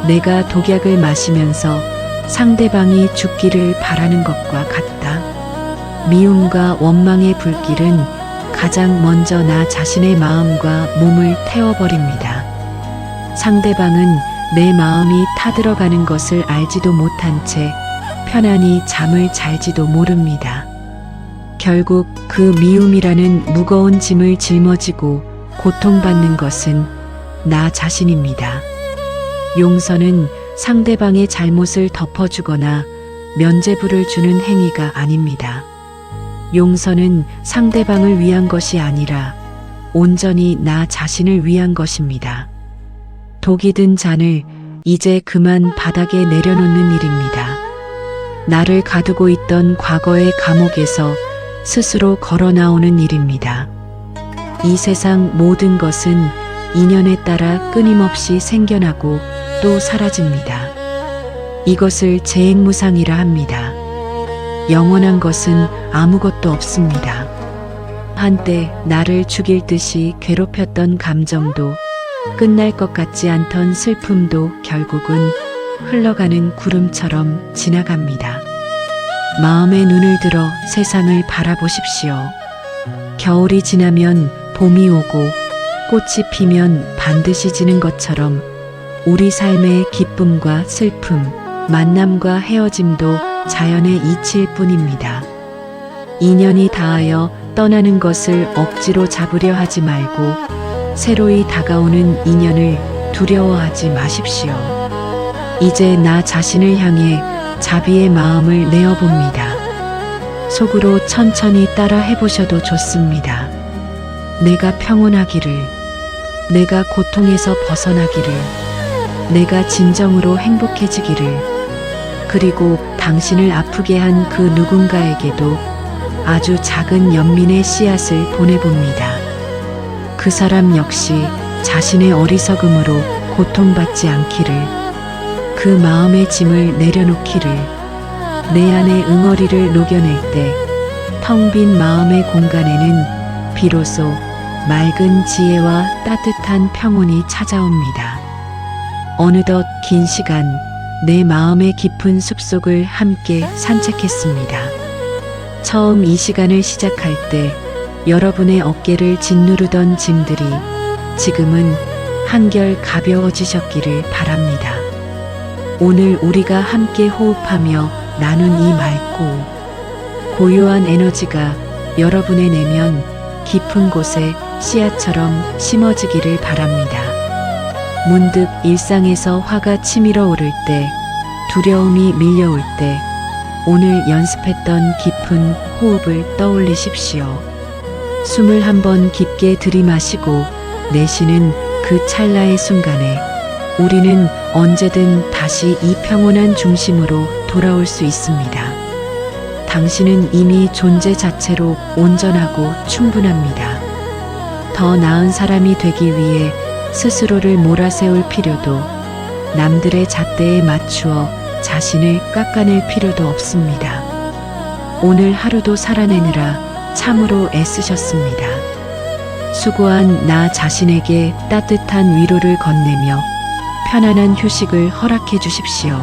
내가 독약을 마시면서 상대방이 죽기를 바라는 것과 같다. 미움과 원망의 불길은 가장 먼저 나 자신의 마음과 몸을 태워버립니다. 상대방은 내 마음이 타들어가는 것을 알지도 못한 채 편안히 잠을 잘지도 모릅니다. 결국 그 미움이라는 무거운 짐을 짊어지고 고통받는 것은 나 자신입니다. 용서는 상대방의 잘못을 덮어주거나 면죄부를 주는 행위가 아닙니다. 용서는 상대방을 위한 것이 아니라 온전히 나 자신을 위한 것입니다. 독이 든 잔을 이제 그만 바닥에 내려놓는 일입니다. 나를 가두고 있던 과거의 감옥에서 스스로 걸어 나오는 일입니다. 이 세상 모든 것은 인연에 따라 끊임없이 생겨나고 또 사라집니다. 이것을 재행무상이라 합니다. 영원한 것은 아무것도 없습니다. 한때 나를 죽일 듯이 괴롭혔던 감정도 끝날 것 같지 않던 슬픔도 결국은 흘러가는 구름처럼 지나갑니다. 마음의 눈을 들어 세상을 바라보십시오. 겨울이 지나면 봄이 오고 꽃이 피면 반드시 지는 것처럼 우리 삶의 기쁨과 슬픔, 만남과 헤어짐도 자연의 이치일 뿐입니다. 인연이 닿아여 떠나는 것을 억지로 잡으려 하지 말고 새로이 다가오는 인연을 두려워하지 마십시오. 이제 나 자신을 향해 자비의 마음을 내어봅니다. 속으로 천천히 따라 해보셔도 좋습니다. 내가 평온하기를, 내가 고통에서 벗어나기를, 내가 진정으로 행복해지기를, 그리고 당신을 아프게 한 그 누군가에게도 아주 작은 연민의 씨앗을 보내봅니다. 그 사람 역시 자신의 어리석음으로 고통받지 않기를, 그 마음의 짐을 내려놓기를, 내 안의 응어리를 녹여낼 때 텅 빈 마음의 공간에는 비로소 맑은 지혜와 따뜻한 평온이 찾아옵니다. 어느덧 긴 시간 내 마음의 깊은 숲속을 함께 산책했습니다. 처음 이 시간을 시작할 때 여러분의 어깨를 짓누르던 짐들이 지금은 한결 가벼워지셨기를 바랍니다. 오늘 우리가 함께 호흡하며 나눈 이 맑고 고요한 에너지가 여러분의 내면 깊은 곳에 씨앗처럼 심어지기를 바랍니다. 문득 일상에서 화가 치밀어 오를 때, 두려움이 밀려올 때 오늘 연습했던 깊은 호흡을 떠올리십시오. 숨을 한번 깊게 들이마시고 내쉬는 그 찰나의 순간에 우리는 언제든 다시 이 평온한 중심으로 돌아올 수 있습니다. 당신은 이미 존재 자체로 온전하고 충분합니다. 더 나은 사람이 되기 위해 스스로를 몰아세울 필요도, 남들의 잣대에 맞추어 자신을 깎아낼 필요도 없습니다. 오늘 하루도 살아내느라 참으로 애쓰셨습니다. 수고한 나 자신에게 따뜻한 위로를 건네며 편안한 휴식을 허락해 주십시오.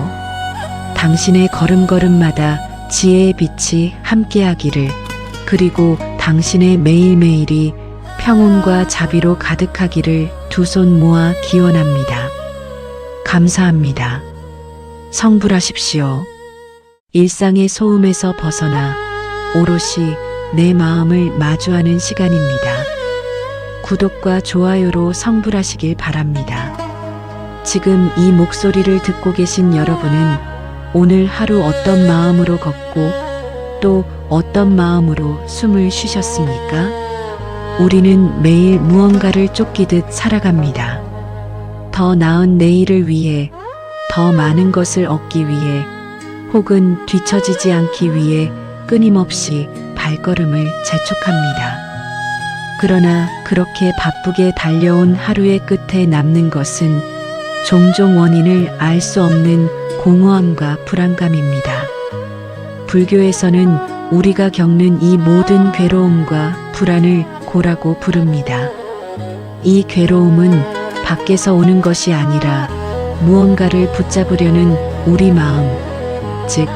당신의 걸음걸음마다 지혜의 빛이 함께하기를, 그리고 당신의 매일매일이 평온과 자비로 가득하기를 두 손 모아 기원합니다. 감사합니다. 성불하십시오. 일상의 소음에서 벗어나 오롯이 내 마음을 마주하는 시간입니다. 구독과 좋아요로 성불하시길 바랍니다. 지금 이 목소리를 듣고 계신 여러분은 오늘 하루 어떤 마음으로 걷고 또 어떤 마음으로 숨을 쉬셨습니까? 우리는 매일 무언가를 쫓기듯 살아갑니다. 더 나은 내일을 위해, 더 많은 것을 얻기 위해, 혹은 뒤처지지 않기 위해 끊임없이 발걸음을 재촉합니다. 그러나 그렇게 바쁘게 달려온 하루의 끝에 남는 것은 종종 원인을 알 수 없는 공허함과 불안감입니다. 불교에서는 우리가 겪는 이 모든 괴로움과 불안을 고라고 부릅니다. 이 괴로움은 밖에서 오는 것이 아니라 무언가를 붙잡으려는 우리 마음, 즉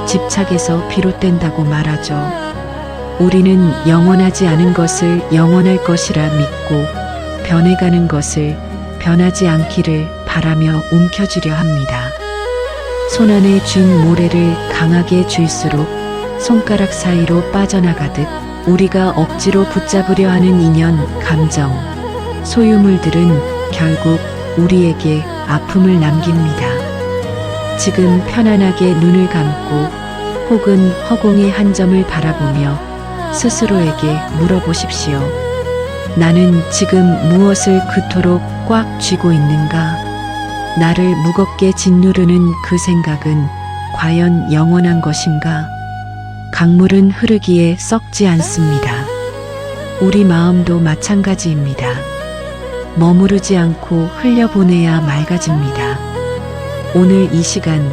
집착에서 비롯된다고 말하죠. 우리는 영원하지 않은 것을 영원할 것이라 믿고 변해가는 것을 변하지 않기를 바라며 움켜쥐려 합니다. 손 안에 쥔 모래를 강하게 쥘수록 손가락 사이로 빠져나가듯 우리가 억지로 붙잡으려 하는 인연, 감정, 소유물들은 결국 우리에게 아픔을 남깁니다. 지금 편안하게 눈을 감고 혹은 허공의 한 점을 바라보며 스스로에게 물어보십시오. 나는 지금 무엇을 그토록 꽉 쥐고 있는가? 나를 무겁게 짓누르는 그 생각은 과연 영원한 것인가? 강물은 흐르기에 썩지 않습니다. 우리 마음도 마찬가지입니다. 머무르지 않고 흘려보내야 맑아집니다. 오늘 이 시간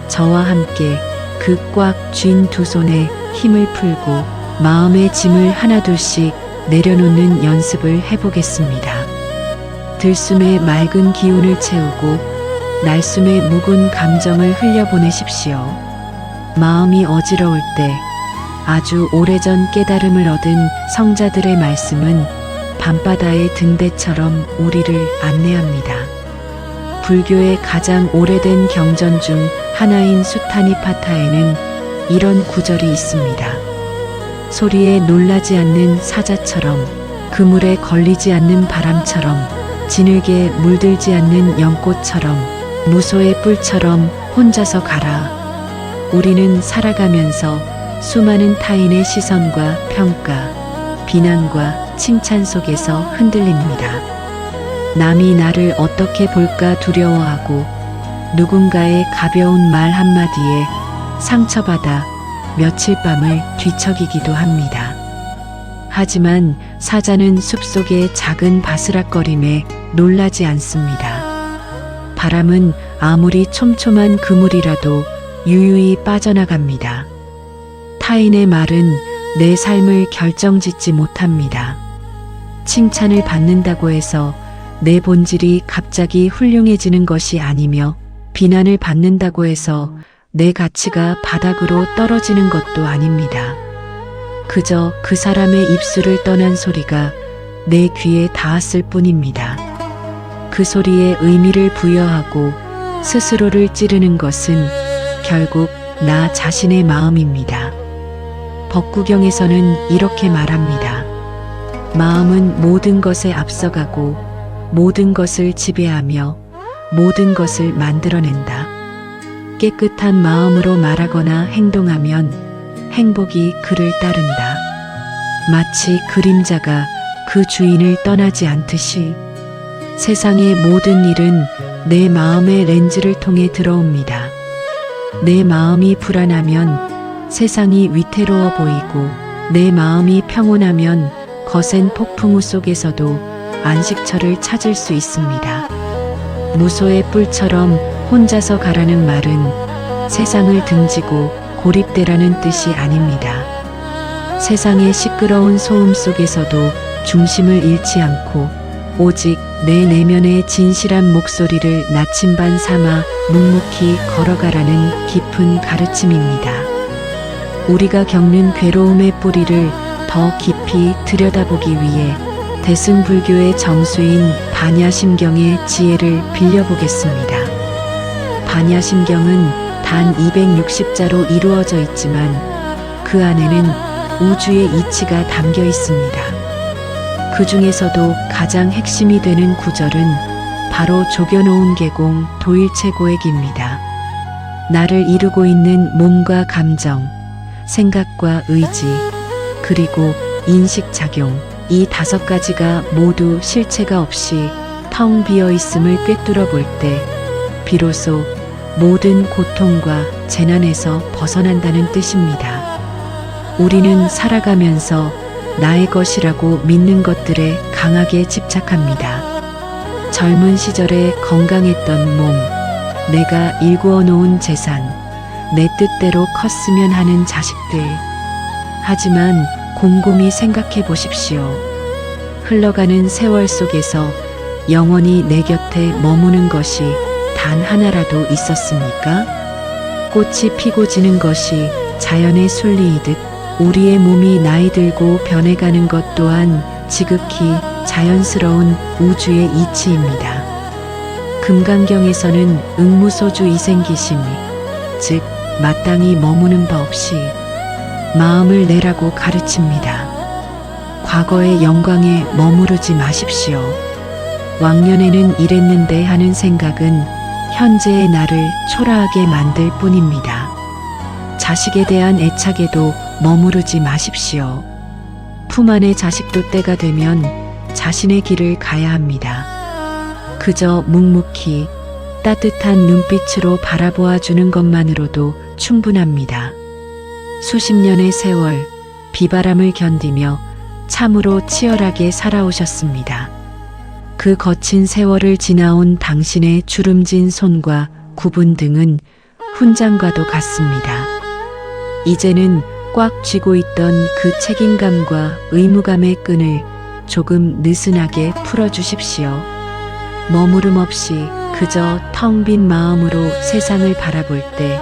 저와 함께 그 꽉 쥔 두 손에 힘을 풀고 마음의 짐을 하나둘씩 내려놓는 연습을 해보겠습니다. 들숨에 맑은 기운을 채우고 날숨에 묵은 감정을 흘려보내십시오. 마음이 어지러울 때 아주 오래전 깨달음을 얻은 성자들의 말씀은 밤바다의 등대처럼 우리를 안내합니다. 불교의 가장 오래된 경전 중 하나인 수타니파타에는 이런 구절이 있습니다. 소리에 놀라지 않는 사자처럼, 그물에 걸리지 않는 바람처럼, 진흙에 물들지 않는 연꽃처럼, 무소의 뿔처럼 혼자서 가라. 우리는 살아가면서 수많은 타인의 시선과 평가, 비난과 칭찬 속에서 흔들립니다. 남이 나를 어떻게 볼까 두려워하고 누군가의 가벼운 말 한마디에 상처받아 며칠 밤을 뒤척이기도 합니다. 하지만 사자는 숲속의 작은 바스락거림에 놀라지 않습니다. 바람은 아무리 촘촘한 그물이라도 유유히 빠져나갑니다. 타인의 말은 내 삶을 결정짓지 못합니다. 칭찬을 받는다고 해서 내 본질이 갑자기 훌륭해지는 것이 아니며 비난을 받는다고 해서 내 가치가 바닥으로 떨어지는 것도 아닙니다. 그저 그 사람의 입술을 떠난 소리가 내 귀에 닿았을 뿐입니다. 그 소리에 의미를 부여하고 스스로를 찌르는 것은 결국 나 자신의 마음입니다. 법구경에서는 이렇게 말합니다. 마음은 모든 것에 앞서가고 모든 것을 지배하며 모든 것을 만들어낸다. 깨끗한 마음으로 말하거나 행동하면 행복이 그를 따른다. 마치 그림자가 그 주인을 떠나지 않듯이 세상의 모든 일은 내 마음의 렌즈를 통해 들어옵니다. 내 마음이 불안하면 세상이 위태로워 보이고 내 마음이 평온하면 거센 폭풍우 속에서도 안식처를 찾을 수 있습니다. 무소의 뿔처럼 혼자서 가라는 말은 세상을 등지고 고립되라는 뜻이 아닙니다. 세상의 시끄러운 소음 속에서도 중심을 잃지 않고 오직 내 내면의 진실한 목소리를 나침반 삼아 묵묵히 걸어가라는 깊은 가르침입니다. 우리가 겪는 괴로움의 뿌리를 더 깊이 들여다보기 위해 대승불교의 정수인 반야심경의 지혜를 빌려보겠습니다. 반야심경은 단 260자로 이루어져 있지만 그 안에는 우주의 이치가 담겨 있습니다. 그 중에서도 가장 핵심이 되는 구절은 바로 조견오운 계공 도일체고액입니다. 나를 이루고 있는 몸과 감정, 생각과 의지, 그리고 인식작용, 이 5가지가 모두 실체가 없이 텅 비어 있음을 꿰뚫어 볼 때 비로소 모든 고통과 재난에서 벗어난다는 뜻입니다. 우리는 살아가면서 나의 것이라고 믿는 것들에 강하게 집착합니다. 젊은 시절에 건강했던 몸, 내가 일구어 놓은 재산, 내 뜻대로 컸으면 하는 자식들. 하지만 곰곰이 생각해 보십시오. 흘러가는 세월 속에서 영원히 내 곁에 머무는 것이 단 하나라도 있었습니까? 꽃이 피고 지는 것이 자연의 순리이듯 우리의 몸이 나이 들고 변해가는 것 또한 지극히 자연스러운 우주의 이치입니다. 금강경에서는 응무소주 이생기심, 즉 마땅히 머무는 바 없이 마음을 내라고 가르칩니다. 과거의 영광에 머무르지 마십시오. 왕년에는 이랬는데 하는 생각은 현재의 나를 초라하게 만들 뿐입니다. 자식에 대한 애착에도 머무르지 마십시오. 품 안의 자식도 때가 되면 자신의 길을 가야 합니다. 그저 묵묵히 따뜻한 눈빛으로 바라보아 주는 것만으로도 충분합니다. 수십 년의 세월, 비바람을 견디며 참으로 치열하게 살아오셨습니다. 그 거친 세월을 지나온 당신의 주름진 손과 굽은 등은 훈장과도 같습니다. 이제는 꽉 쥐고 있던 그 책임감과 의무감의 끈을 조금 느슨하게 풀어주십시오. 머무름 없이 그저 텅 빈 마음으로 세상을 바라볼 때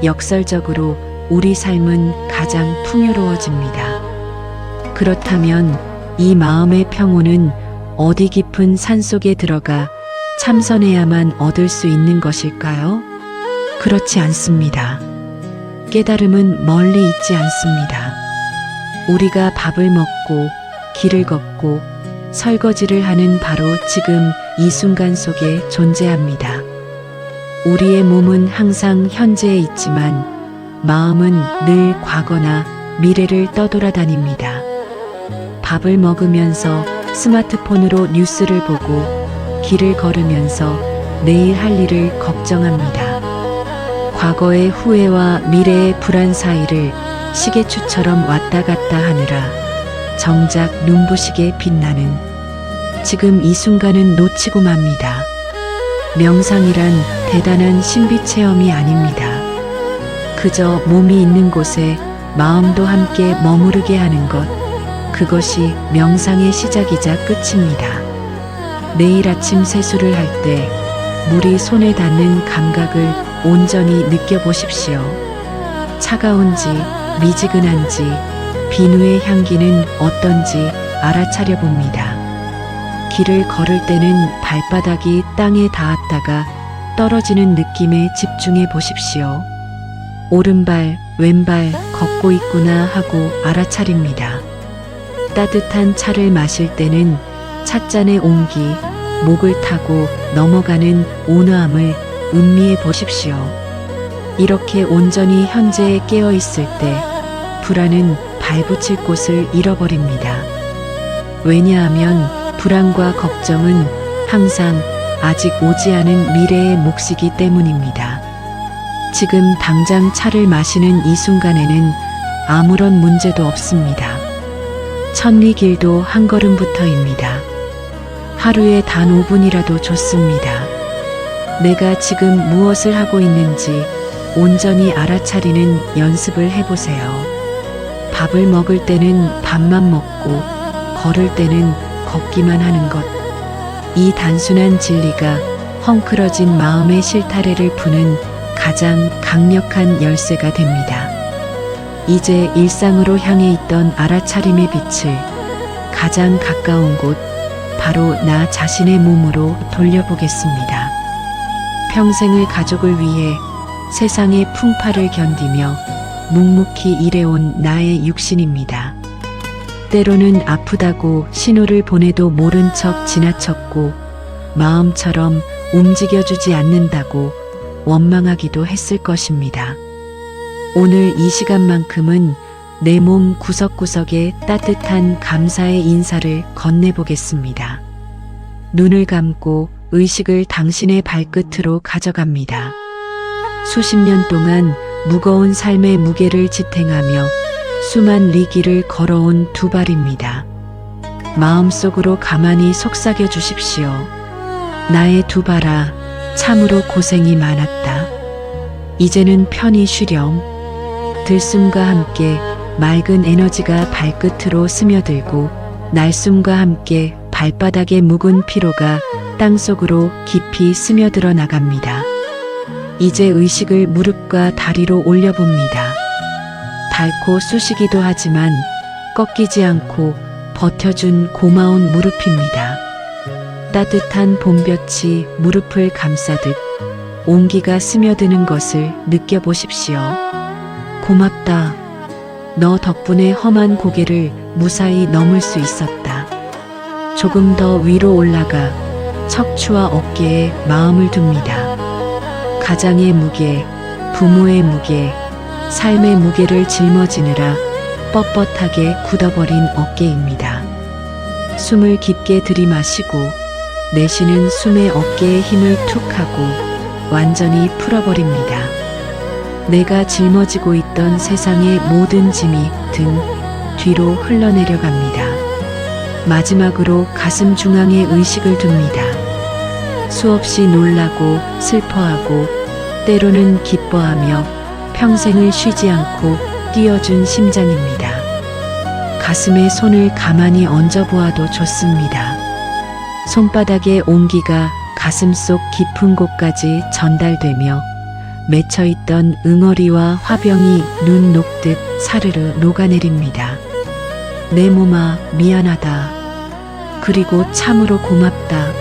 역설적으로 우리 삶은 가장 풍요로워집니다. 그렇다면 이 마음의 평온은 어디 깊은 산속에 들어가 참선해야만 얻을 수 있는 것일까요? 그렇지 않습니다. 깨달음은 멀리 있지 않습니다. 우리가 밥을 먹고 길을 걷고 설거지를 하는 바로 지금 이 순간 속에 존재합니다. 우리의 몸은 항상 현재에 있지만 마음은 늘 과거나 미래를 떠돌아다닙니다. 밥을 먹으면서 스마트폰으로 뉴스를 보고 길을 걸으면서 내일 할 일을 걱정합니다. 과거의 후회와 미래의 불안 사이를 시계추처럼 왔다 갔다 하느라 정작 눈부시게 빛나는 지금 이 순간은 놓치고 맙니다. 명상이란 대단한 신비 체험이 아닙니다. 그저 몸이 있는 곳에 마음도 함께 머무르게 하는 것, 그것이 명상의 시작이자 끝입니다. 내일 아침 세수를 할 때 물이 손에 닿는 감각을 온전히 느껴보십시오. 차가운지 미지근한지 비누의 향기는 어떤지 알아차려 봅니다. 길을 걸을 때는 발바닥이 땅에 닿았다가 떨어지는 느낌에 집중해 보십시오. 오른발, 왼발 걷고 있구나 하고 알아차립니다. 따뜻한 차를 마실 때는 찻잔의 온기, 목을 타고 넘어가는 온화함을 음미해 보십시오. 이렇게 온전히 현재에 깨어 있을 때 불안은 발붙일 곳을 잃어버립니다. 왜냐하면 불안과 걱정은 항상 아직 오지 않은 미래의 몫이기 때문입니다. 지금 당장 차를 마시는 이 순간에는 아무런 문제도 없습니다. 천리길도 한 걸음부터입니다. 하루에 단 5분이라도 좋습니다. 내가 지금 무엇을 하고 있는지 온전히 알아차리는 연습을 해보세요. 밥을 먹을 때는 밥만 먹고 걸을 때는 걷기만 하는 것. 이 단순한 진리가 헝클어진 마음의 실타래를 푸는 가장 강력한 열쇠가 됩니다. 이제 일상으로 향해 있던 알아차림의 빛을 가장 가까운 곳, 바로 나 자신의 몸으로 돌려보겠습니다. 평생을 가족을 위해 세상의 풍파를 견디며 묵묵히 일해온 나의 육신입니다. 때로는 아프다고 신호를 보내도 모른 척 지나쳤고 마음처럼 움직여주지 않는다고 원망하기도 했을 것입니다. 오늘 이 시간만큼은 내 몸 구석구석에 따뜻한 감사의 인사를 건네보겠습니다. 눈을 감고 의식을 당신의 발끝으로 가져갑니다. 수십 년 동안 무거운 삶의 무게를 지탱하며 수만 리 길을 걸어온 두 발입니다. 마음속으로 가만히 속삭여 주십시오. 나의 두 발아, 참으로 고생이 많았다. 이제는 편히 쉬렴. 들숨과 함께 맑은 에너지가 발끝으로 스며들고 날숨과 함께 발바닥의 묵은 피로가 땅속으로 깊이 스며들어 나갑니다. 이제 의식을 무릎과 다리로 올려봅니다. 닳고 쑤시기도 하지만 꺾이지 않고 버텨준 고마운 무릎입니다. 따뜻한 봄볕이 무릎을 감싸듯 온기가 스며드는 것을 느껴보십시오. 고맙다. 너 덕분에 험한 고개를 무사히 넘을 수 있었다. 조금 더 위로 올라가 척추와 어깨에 마음을 둡니다. 가장의 무게, 부모의 무게, 삶의 무게를 짊어지느라 뻣뻣하게 굳어버린 어깨입니다. 숨을 깊게 들이마시고 내쉬는 숨에 어깨에 힘을 툭 하고 완전히 풀어버립니다. 내가 짊어지고 있던 세상의 모든 짐이 등 뒤로 흘러내려갑니다. 마지막으로 가슴 중앙에 의식을 둡니다. 수없이 놀라고 슬퍼하고 때로는 기뻐하며 평생을 쉬지 않고 뛰어준 심장입니다. 가슴에 손을 가만히 얹어보아도 좋습니다. 손바닥의 온기가 가슴 속 깊은 곳까지 전달되며 맺혀있던 응어리와 화병이 눈 녹듯 사르르 녹아내립니다. 내 몸아, 미안하다. 그리고 참으로 고맙다.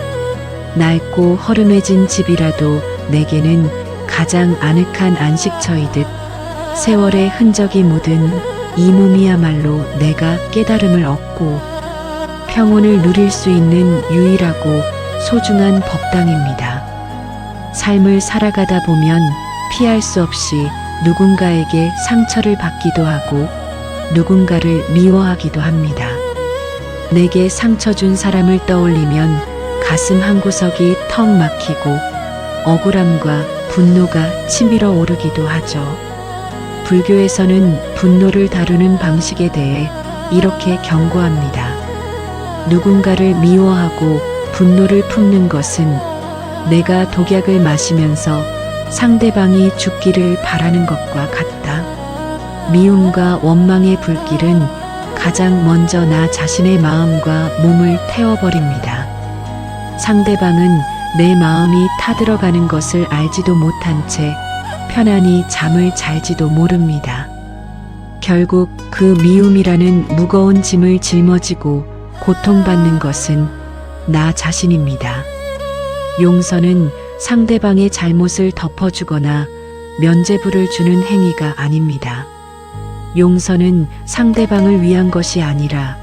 낡고 허름해진 집이라도 내게는 가장 아늑한 안식처이듯 세월의 흔적이 묻은 이 몸이야말로 내가 깨달음을 얻고 평온을 누릴 수 있는 유일하고 소중한 법당입니다. 삶을 살아가다 보면 피할 수 없이 누군가에게 상처를 받기도 하고 누군가를 미워하기도 합니다. 내게 상처 준 사람을 떠올리면 가슴 한구석이 턱 막히고 억울함과 분노가 치밀어 오르기도 하죠. 불교에서는 분노를 다루는 방식에 대해 이렇게 경고합니다. 누군가를 미워하고 분노를 품는 것은 내가 독약을 마시면서 상대방이 죽기를 바라는 것과 같다. 미움과 원망의 불길은 가장 먼저 나 자신의 마음과 몸을 태워버립니다. 상대방은 내 마음이 타들어가는 것을 알지도 못한 채 편안히 잠을 잘지도 모릅니다. 결국 그 미움이라는 무거운 짐을 짊어지고 고통받는 것은 나 자신입니다. 용서는 상대방의 잘못을 덮어주거나 면죄부를 주는 행위가 아닙니다. 용서는 상대방을 위한 것이 아니라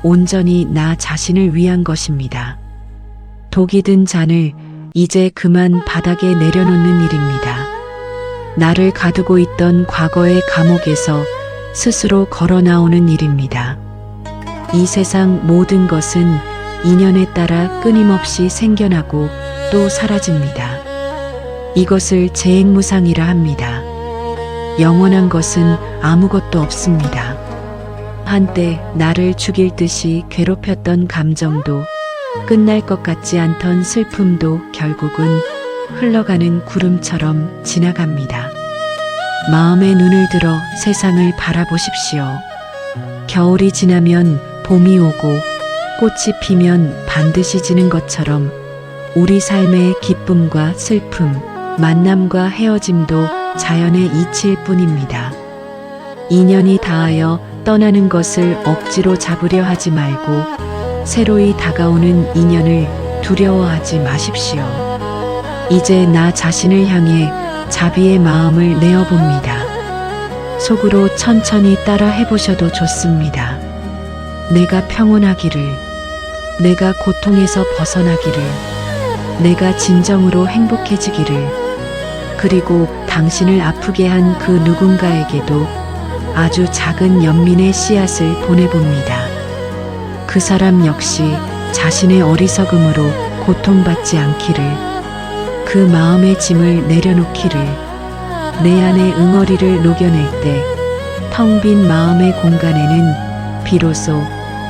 온전히 나 자신을 위한 것입니다. 독이 든 잔을 이제 그만 바닥에 내려놓는 일입니다. 나를 가두고 있던 과거의 감옥에서 스스로 걸어 나오는 일입니다. 이 세상 모든 것은 인연에 따라 끊임없이 생겨나고 또 사라집니다. 이것을 재행무상이라 합니다. 영원한 것은 아무것도 없습니다. 한때 나를 죽일 듯이 괴롭혔던 감정도 끝날 것 같지 않던 슬픔도 결국은 흘러가는 구름처럼 지나갑니다. 마음의 눈을 들어 세상을 바라보십시오. 겨울이 지나면 봄이 오고 꽃이 피면 반드시 지는 것처럼 우리 삶의 기쁨과 슬픔, 만남과 헤어짐도 자연의 이치일 뿐입니다. 인연이 닿아여 떠나는 것을 억지로 잡으려 하지 말고 새로이 다가오는 인연을 두려워하지 마십시오. 이제 나 자신을 향해 자비의 마음을 내어봅니다. 속으로 천천히 따라 해보셔도 좋습니다. 내가 평온하기를, 내가 고통에서 벗어나기를, 내가 진정으로 행복해지기를, 그리고 당신을 아프게 한 그 누군가에게도 아주 작은 연민의 씨앗을 보내봅니다. 그 사람 역시 자신의 어리석음으로 고통받지 않기를, 그 마음의 짐을 내려놓기를, 내 안의 응어리를 녹여낼 때 텅 빈 마음의 공간에는 비로소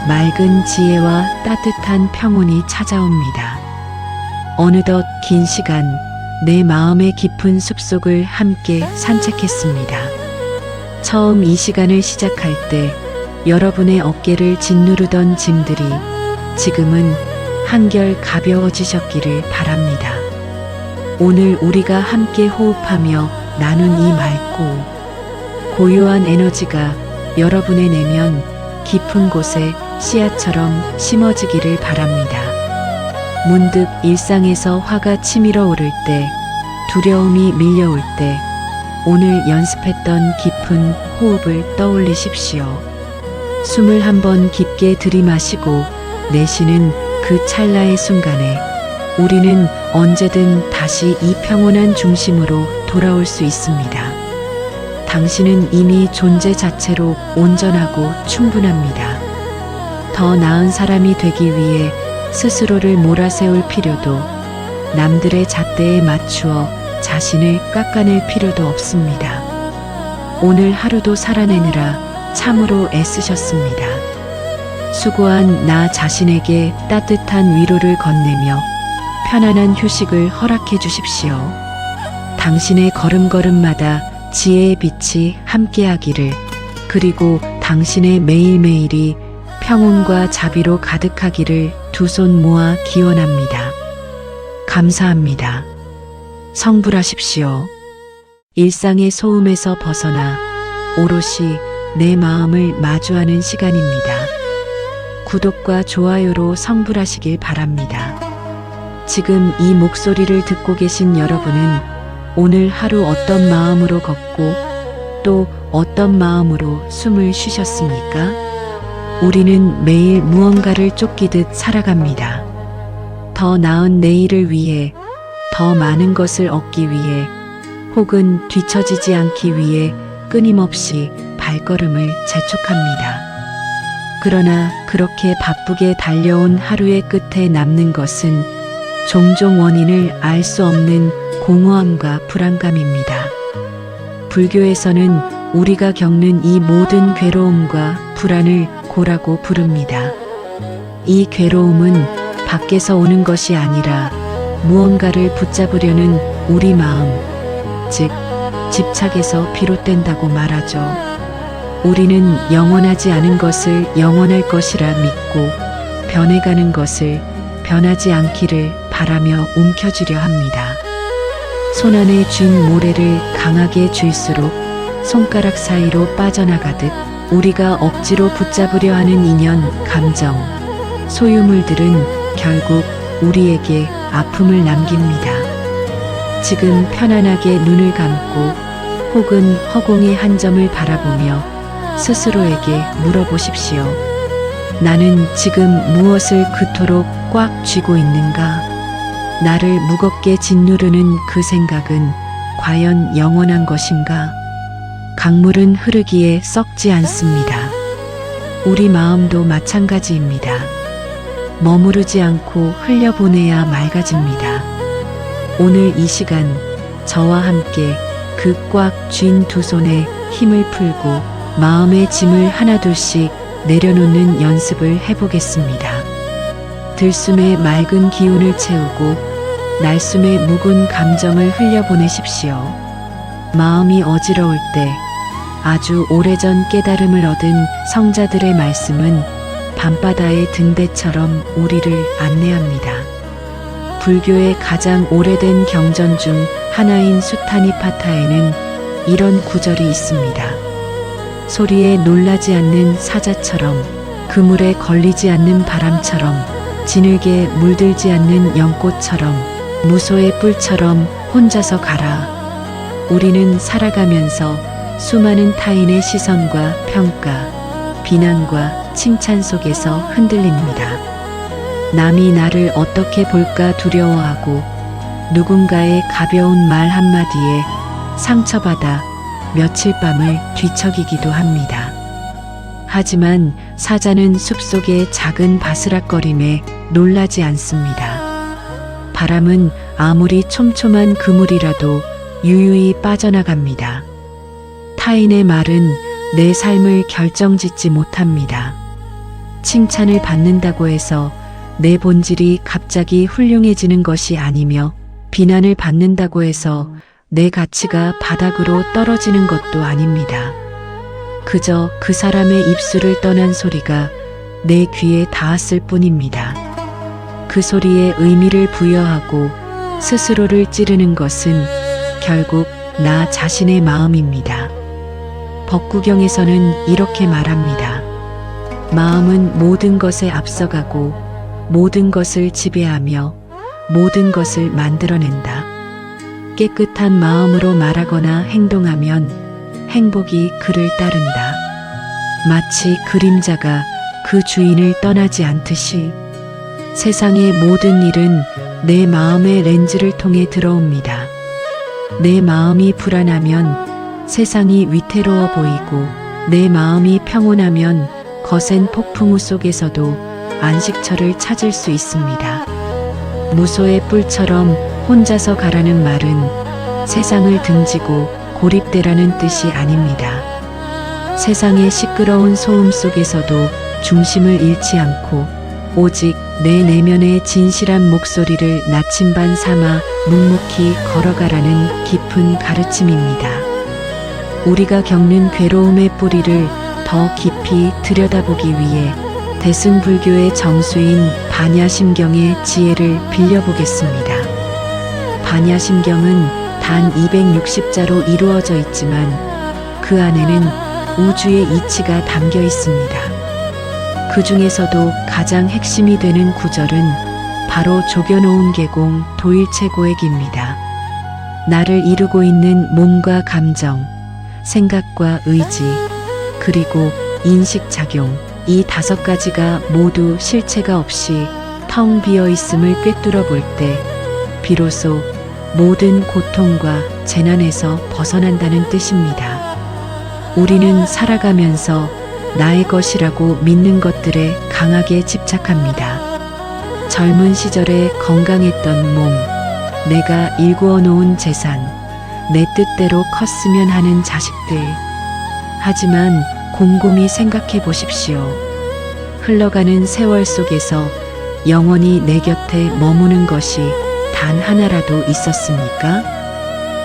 맑은 지혜와 따뜻한 평온이 찾아옵니다. 어느덧 긴 시간 내 마음의 깊은 숲속을 함께 산책했습니다. 처음 이 시간을 시작할 때 여러분의 어깨를 짓누르던 짐들이 지금은 한결 가벼워지셨기를 바랍니다. 오늘 우리가 함께 호흡하며 나눈 이 맑고 고요한 에너지가 여러분의 내면 깊은 곳에 씨앗처럼 심어지기를 바랍니다. 문득 일상에서 화가 치밀어 오를 때, 두려움이 밀려올 때, 오늘 연습했던 깊은 호흡을 떠올리십시오. 숨을 한번 깊게 들이마시고 내쉬는 그 찰나의 순간에 우리는 언제든 다시 이 평온한 중심으로 돌아올 수 있습니다. 당신은 이미 존재 자체로 온전하고 충분합니다. 더 나은 사람이 되기 위해 스스로를 몰아세울 필요도, 남들의 잣대에 맞추어 자신을 깎아낼 필요도 없습니다. 오늘 하루도 살아내느라 참으로 애쓰셨습니다. 수고한 나 자신에게 따뜻한 위로를 건네며 편안한 휴식을 허락해 주십시오. 당신의 걸음걸음마다 지혜의 빛이 함께하기를, 그리고 당신의 매일매일이 평온과 자비로 가득하기를 두 손 모아 기원합니다. 감사합니다. 성불하십시오. 일상의 소음에서 벗어나 오롯이 내 마음을 마주하는 시간입니다. 구독과 좋아요로 성불하시길 바랍니다. 지금 이 목소리를 듣고 계신 여러분은 오늘 하루 어떤 마음으로 걷고 또 어떤 마음으로 숨을 쉬셨습니까? 우리는 매일 무언가를 쫓기듯 살아갑니다. 더 나은 내일을 위해, 더 많은 것을 얻기 위해, 혹은 뒤처지지 않기 위해 끊임없이 발걸음을 재촉합니다. 그러나 그렇게 바쁘게 달려온 하루의 끝에 남는 것은 종종 원인을 알 수 없는 공허함과 불안감입니다. 불교에서는 우리가 겪는 이 모든 괴로움과 불안을 고라고 부릅니다. 이 괴로움은 밖에서 오는 것이 아니라 무언가를 붙잡으려는 우리 마음, 즉 집착에서 비롯된다고 말하죠. 우리는 영원하지 않은 것을 영원할 것이라 믿고 변해가는 것을 변하지 않기를 바라며 움켜쥐려 합니다. 손안에 쥔 모래를 강하게 쥘수록 손가락 사이로 빠져나가듯 우리가 억지로 붙잡으려 하는 인연, 감정, 소유물들은 결국 우리에게 아픔을 남깁니다. 지금 편안하게 눈을 감고 혹은 허공의 한 점을 바라보며 스스로에게 물어보십시오. 나는 지금 무엇을 그토록 꽉 쥐고 있는가? 나를 무겁게 짓누르는 그 생각은 과연 영원한 것인가? 강물은 흐르기에 썩지 않습니다. 우리 마음도 마찬가지입니다. 머무르지 않고 흘려보내야 맑아집니다. 오늘 이 시간 저와 함께 그 꽉 쥔 두 손에 힘을 풀고 마음의 짐을 하나둘씩 내려놓는 연습을 해보겠습니다. 들숨에 맑은 기운을 채우고 날숨에 묵은 감정을 흘려보내십시오. 마음이 어지러울 때 아주 오래전 깨달음을 얻은 성자들의 말씀은 밤바다의 등대처럼 우리를 안내합니다. 불교의 가장 오래된 경전 중 하나인 수타니파타에는 이런 구절이 있습니다. 소리에 놀라지 않는 사자처럼, 그물에 걸리지 않는 바람처럼, 진흙에 물들지 않는 연꽃처럼, 무소의 뿔처럼 혼자서 가라. 우리는 살아가면서 수많은 타인의 시선과 평가, 비난과 칭찬 속에서 흔들립니다. 남이 나를 어떻게 볼까 두려워하고 누군가의 가벼운 말 한마디에 상처받아 며칠 밤을 뒤척이기도 합니다. 하지만 사자는 숲속의 작은 바스락거림에 놀라지 않습니다. 바람은 아무리 촘촘한 그물이라도 유유히 빠져나갑니다. 타인의 말은 내 삶을 결정짓지 못합니다. 칭찬을 받는다고 해서 내 본질이 갑자기 훌륭해지는 것이 아니며 비난을 받는다고 해서 내 가치가 바닥으로 떨어지는 것도 아닙니다. 그저 그 사람의 입술을 떠난 소리가 내 귀에 닿았을 뿐입니다. 그 소리에 의미를 부여하고 스스로를 찌르는 것은 결국 나 자신의 마음입니다. 법구경에서는 이렇게 말합니다. 마음은 모든 것에 앞서가고 모든 것을 지배하며 모든 것을 만들어낸다. 깨끗한 마음으로 말하거나 행동하면 행복이 그를 따른다. 마치 그림자가 그 주인을 떠나지 않듯이 세상의 모든 일은 내 마음의 렌즈를 통해 들어옵니다. 내 마음이 불안하면 세상이 위태로워 보이고 내 마음이 평온하면 거센 폭풍우 속에서도 안식처를 찾을 수 있습니다. 무소의 뿔처럼 혼자서 가라는 말은 세상을 등지고 고립되라는 뜻이 아닙니다. 세상의 시끄러운 소음 속에서도 중심을 잃지 않고 오직 내 내면의 진실한 목소리를 나침반 삼아 묵묵히 걸어가라는 깊은 가르침입니다. 우리가 겪는 괴로움의 뿌리를 더 깊이 들여다보기 위해 대승불교의 정수인 반야심경의 지혜를 빌려보겠습니다. 반야심경은 단 260자로 이루어져 있지만 그 안에는 우주의 이치가 담겨 있습니다. 그 중에서도 가장 핵심이 되는 구절은 바로 조견오운 계공 도일체고액입니다. 나를 이루고 있는 몸과 감정, 생각과 의지, 그리고 인식작용, 이 5가지가 모두 실체가 없이 텅 비어 있음을 꿰뚫어 볼 때 비로소 모든 고통과 재난에서 벗어난다는 뜻입니다. 우리는 살아가면서 나의 것이라고 믿는 것들에 강하게 집착합니다. 젊은 시절에 건강했던 몸, 내가 일구어 놓은 재산, 내 뜻대로 컸으면 하는 자식들. 하지만 곰곰이 생각해 보십시오. 흘러가는 세월 속에서 영원히 내 곁에 머무는 것이 단 하나라도 있었습니까?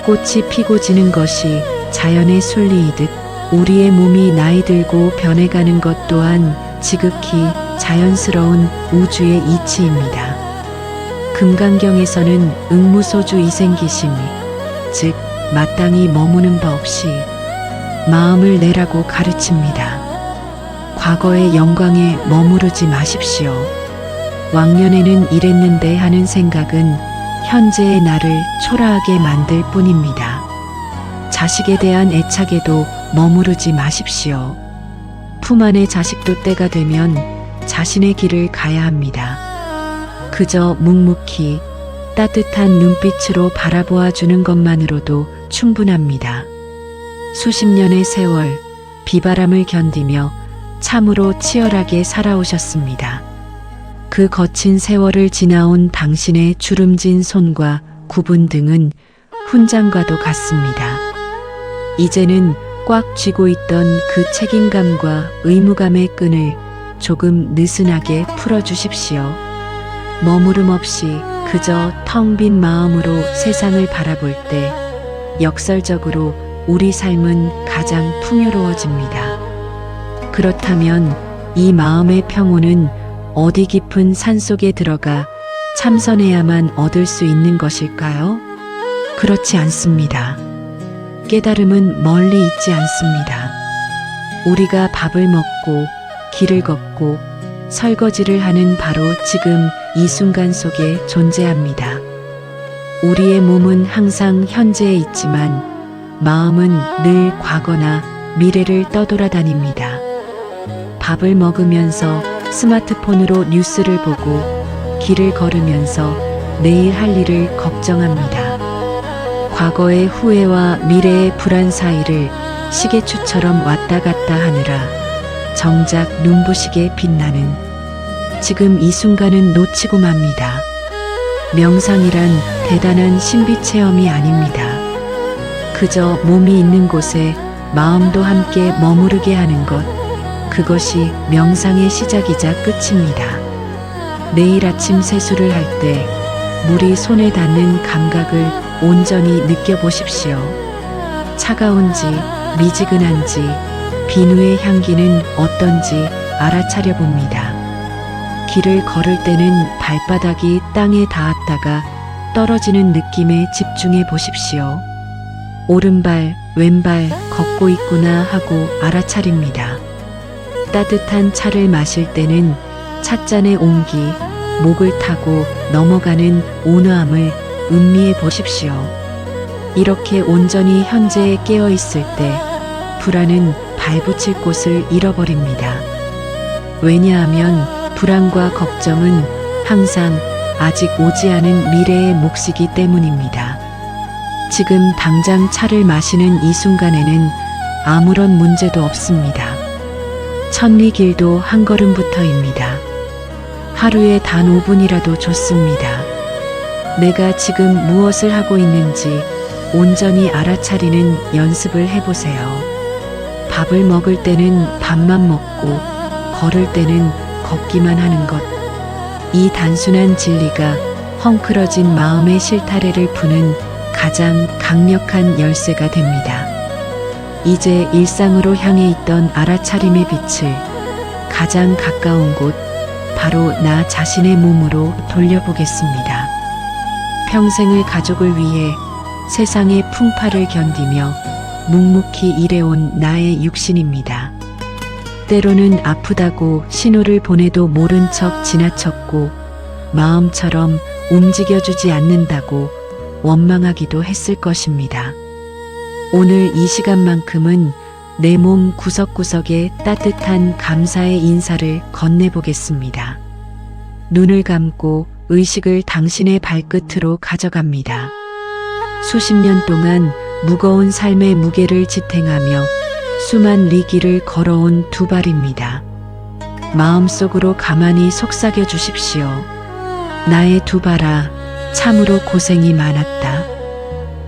꽃이 피고 지는 것이 자연의 순리이듯 우리의 몸이 나이 들고 변해가는 것 또한 지극히 자연스러운 우주의 이치입니다. 금강경에서는 응무소주 이생기심이, 즉 마땅히 머무는 바 없이 마음을 내라고 가르칩니다. 과거의 영광에 머무르지 마십시오. 왕년에는 이랬는데 하는 생각은 현재의 나를 초라하게 만들 뿐입니다. 자식에 대한 애착에도 머무르지 마십시오. 품 안의 자식도 때가 되면 자신의 길을 가야 합니다. 그저 묵묵히 따뜻한 눈빛으로 바라보아 주는 것만으로도 충분합니다. 수십 년의 세월, 비바람을 견디며 참으로 치열하게 살아오셨습니다. 그 거친 세월을 지나온 당신의 주름진 손과 굽은 등은 훈장과도 같습니다. 이제는 꽉 쥐고 있던 그 책임감과 의무감의 끈을 조금 느슨하게 풀어주십시오. 머무름 없이 그저 텅 빈 마음으로 세상을 바라볼 때 역설적으로 우리 삶은 가장 풍요로워집니다. 그렇다면 이 마음의 평온은 어디 깊은 산속에 들어가 참선해야만 얻을 수 있는 것일까요? 그렇지 않습니다. 깨달음은 멀리 있지 않습니다. 우리가 밥을 먹고 길을 걷고 설거지를 하는 바로 지금 이 순간 속에 존재합니다. 우리의 몸은 항상 현재에 있지만 마음은 늘 과거나 미래를 떠돌아다닙니다. 밥을 먹으면서 스마트폰으로 뉴스를 보고 길을 걸으면서 내일 할 일을 걱정합니다. 과거의 후회와 미래의 불안 사이를 시계추처럼 왔다 갔다 하느라 정작 눈부시게 빛나는 지금 이 순간은 놓치고 맙니다. 명상이란 대단한 신비 체험이 아닙니다. 그저 몸이 있는 곳에 마음도 함께 머무르게 하는 것, 그것이 명상의 시작이자 끝입니다. 내일 아침 세수를 할 때 물이 손에 닿는 감각을 온전히 느껴보십시오. 차가운지 미지근한지 비누의 향기는 어떤지 알아차려 봅니다. 길을 걸을 때는 발바닥이 땅에 닿았다가 떨어지는 느낌에 집중해 보십시오. 오른발, 왼발 걷고 있구나 하고 알아차립니다. 따뜻한 차를 마실 때는 찻잔의 온기, 목을 타고 넘어가는 온화함을 음미해 보십시오. 이렇게 온전히 현재에 깨어 있을 때 불안은 발붙일 곳을 잃어버립니다. 왜냐하면 불안과 걱정은 항상 아직 오지 않은 미래의 몫이기 때문입니다. 지금 당장 차를 마시는 이 순간에는 아무런 문제도 없습니다. 천리길도 한 걸음부터입니다. 하루에 단 5분이라도 좋습니다. 내가 지금 무엇을 하고 있는지 온전히 알아차리는 연습을 해보세요. 밥을 먹을 때는 밥만 먹고 걸을 때는 걷기만 하는 것. 이 단순한 진리가 헝클어진 마음의 실타래를 푸는 가장 강력한 열쇠가 됩니다. 이제 일상으로 향해 있던 알아차림의 빛을 가장 가까운 곳, 바로 나 자신의 몸으로 돌려보겠습니다. 평생을 가족을 위해 세상의 풍파를 견디며 묵묵히 일해온 나의 육신입니다. 때로는 아프다고 신호를 보내도 모른 척 지나쳤고 마음처럼 움직여주지 않는다고 원망하기도 했을 것입니다. 오늘 이 시간만큼은 내 몸 구석구석에 따뜻한 감사의 인사를 건네보겠습니다. 눈을 감고 의식을 당신의 발끝으로 가져갑니다. 수십 년 동안 무거운 삶의 무게를 지탱하며 수만 리길을 걸어온 두 발입니다. 마음속으로 가만히 속삭여 주십시오. 나의 두 발아, 참으로 고생이 많았다.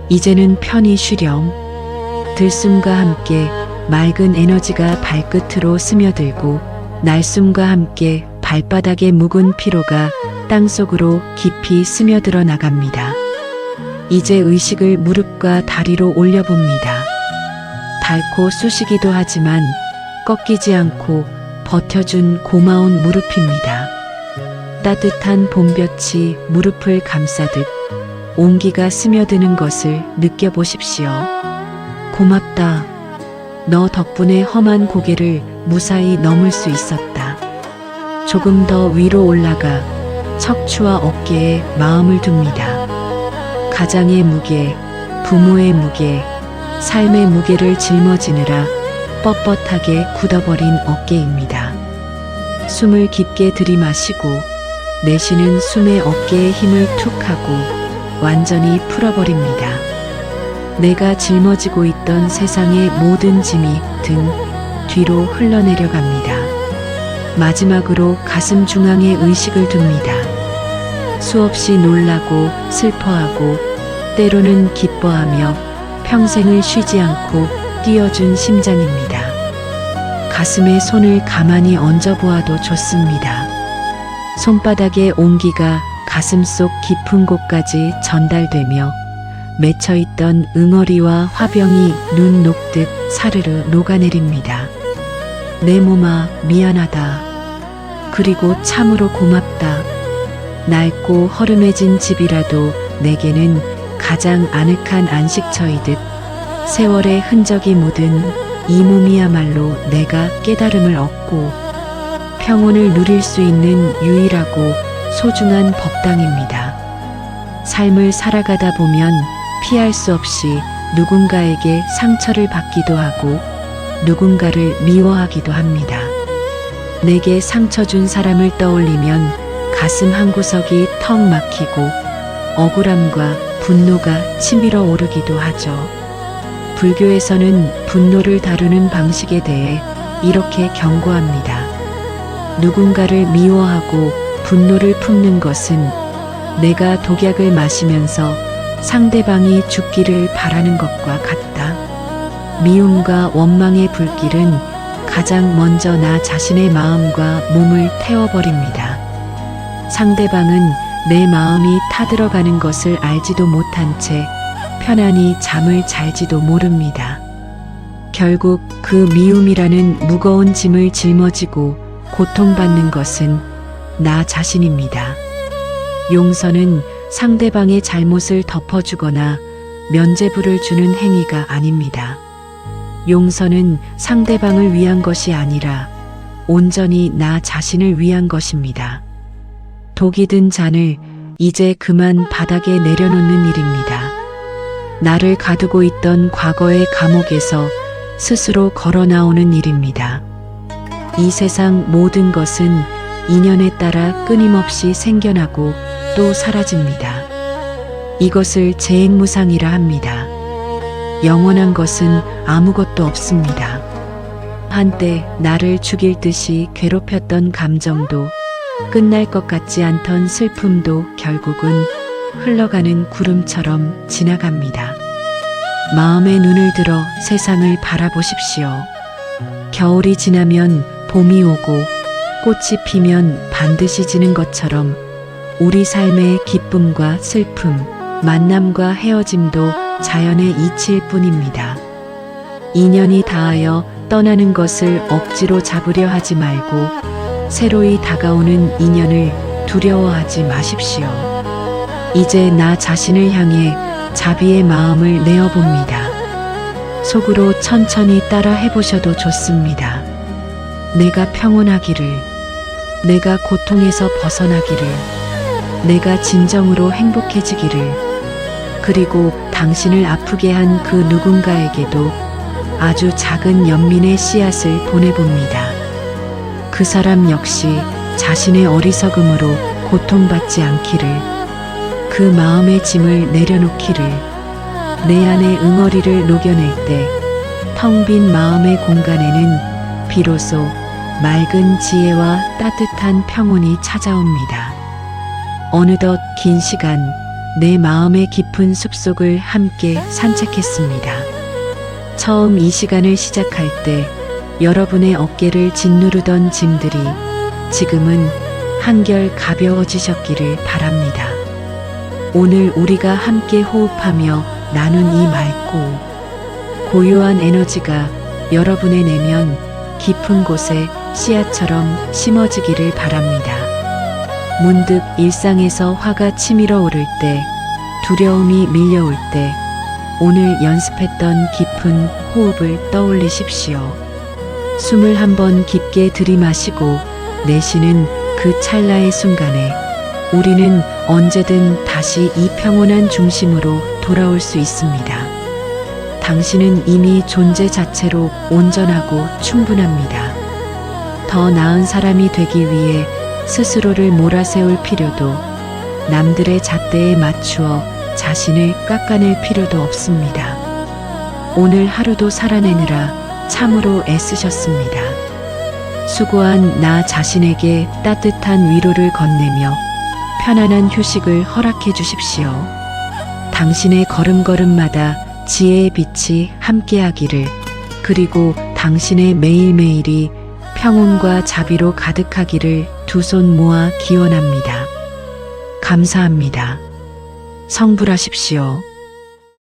이제는 편히 쉬렴. 들숨과 함께 맑은 에너지가 발끝으로 스며들고 날숨과 함께 발바닥의 묵은 피로가 땅속으로 깊이 스며들어 나갑니다. 이제 의식을 무릎과 다리로 올려봅니다. 닳고 쑤시기도 하지만 꺾이지 않고 버텨준 고마운 무릎입니다. 따뜻한 봄볕이 무릎을 감싸듯 온기가 스며드는 것을 느껴보십시오. 고맙다. 너 덕분에 험한 고개를 무사히 넘을 수 있었다. 조금 더 위로 올라가 척추와 어깨에 마음을 둡니다. 가장의 무게, 부모의 무게, 삶의 무게를 짊어지느라 뻣뻣하게 굳어버린 어깨입니다. 숨을 깊게 들이마시고 내쉬는 숨에 어깨에 힘을 툭 하고 완전히 풀어버립니다. 내가 짊어지고 있던 세상의 모든 짐이 등 뒤로 흘러내려갑니다. 마지막으로 가슴 중앙에 의식을 둡니다. 수없이 놀라고 슬퍼하고 때로는 기뻐하며 평생을 쉬지 않고 뛰어준 심장입니다. 가슴에 손을 가만히 얹어보아도 좋습니다. 손바닥의 온기가 가슴속 깊은 곳까지 전달되며 맺혀있던 응어리와 화병이 눈 녹듯 사르르 녹아내립니다. 내 몸아, 미안하다. 그리고 참으로 고맙다. 낡고 허름해진 집이라도 내게는 가장 아늑한 안식처이듯 세월의 흔적이 묻은 이 몸이야말로 내가 깨달음을 얻고 평온을 누릴 수 있는 유일하고 소중한 법당입니다. 삶을 살아가다 보면 피할 수 없이 누군가에게 상처를 받기도 하고 누군가를 미워하기도 합니다. 내게 상처 준 사람을 떠올리면 가슴 한구석이 턱 막히고 억울함과 분노가 치밀어 오르기도 하죠. 불교에서는 분노를 다루는 방식에 대해 이렇게 경고합니다. 누군가를 미워하고 분노를 품는 것은 내가 독약을 마시면서 상대방이 죽기를 바라는 것과 같다. 미움과 원망의 불길은 가장 먼저 나 자신의 마음과 몸을 태워버립니다. 상대방은 내 마음이 타들어가는 것을 알지도 못한 채 편안히 잠을 잘지도 모릅니다. 결국 그 미움이라는 무거운 짐을 짊어지고 고통받는 것은 나 자신입니다. 용서는 상대방의 잘못을 덮어주거나 면죄부를 주는 행위가 아닙니다. 용서는 상대방을 위한 것이 아니라 온전히 나 자신을 위한 것입니다. 독이 든 잔을 이제 그만 바닥에 내려놓는 일입니다. 나를 가두고 있던 과거의 감옥에서 스스로 걸어 나오는 일입니다. 이 세상 모든 것은 인연에 따라 끊임없이 생겨나고 또 사라집니다. 이것을 재행무상이라 합니다. 영원한 것은 아무것도 없습니다. 한때 나를 죽일 듯이 괴롭혔던 감정도 끝날 것 같지 않던 슬픔도 결국은 흘러가는 구름처럼 지나갑니다. 마음의 눈을 들어 세상을 바라보십시오. 겨울이 지나면 봄이 오고 꽃이 피면 반드시 지는 것처럼 우리 삶의 기쁨과 슬픔, 만남과 헤어짐도 자연의 이치일 뿐입니다. 인연이 닿아여 떠나는 것을 억지로 잡으려 하지 말고 새로이 다가오는 인연을 두려워하지 마십시오. 이제 나 자신을 향해 자비의 마음을 내어봅니다. 속으로 천천히 따라 해보셔도 좋습니다. 내가 평온하기를, 내가 고통에서 벗어나기를, 내가 진정으로 행복해지기를, 그리고 당신을 아프게 한 그 누군가에게도 아주 작은 연민의 씨앗을 보내봅니다. 그 사람 역시 자신의 어리석음으로 고통받지 않기를, 그 마음의 짐을 내려놓기를, 내 안의 응어리를 녹여낼 때 텅 빈 마음의 공간에는 비로소 맑은 지혜와 따뜻한 평온이 찾아옵니다. 어느덧 긴 시간 내 마음의 깊은 숲속을 함께 산책했습니다. 처음 이 시간을 시작할 때 여러분의 어깨를 짓누르던 짐들이 지금은 한결 가벼워지셨기를 바랍니다. 오늘 우리가 함께 호흡하며 나눈 이 맑고 고요한 에너지가 여러분의 내면 깊은 곳에 씨앗처럼 심어지기를 바랍니다. 문득 일상에서 화가 치밀어 오를 때, 두려움이 밀려올 때, 오늘 연습했던 깊은 호흡을 떠올리십시오. 숨을 한번 깊게 들이마시고 내쉬는 그 찰나의 순간에 우리는 언제든 다시 이 평온한 중심으로 돌아올 수 있습니다. 당신은 이미 존재 자체로 온전하고 충분합니다. 더 나은 사람이 되기 위해 스스로를 몰아세울 필요도, 남들의 잣대에 맞추어 자신을 깎아낼 필요도 없습니다. 오늘 하루도 살아내느라 참으로 애쓰셨습니다. 수고한 나 자신에게 따뜻한 위로를 건네며 편안한 휴식을 허락해 주십시오. 당신의 걸음걸음마다 지혜의 빛이 함께하기를, 그리고 당신의 매일매일이 평온과 자비로 가득하기를 두 손 모아 기원합니다. 감사합니다. 성불하십시오.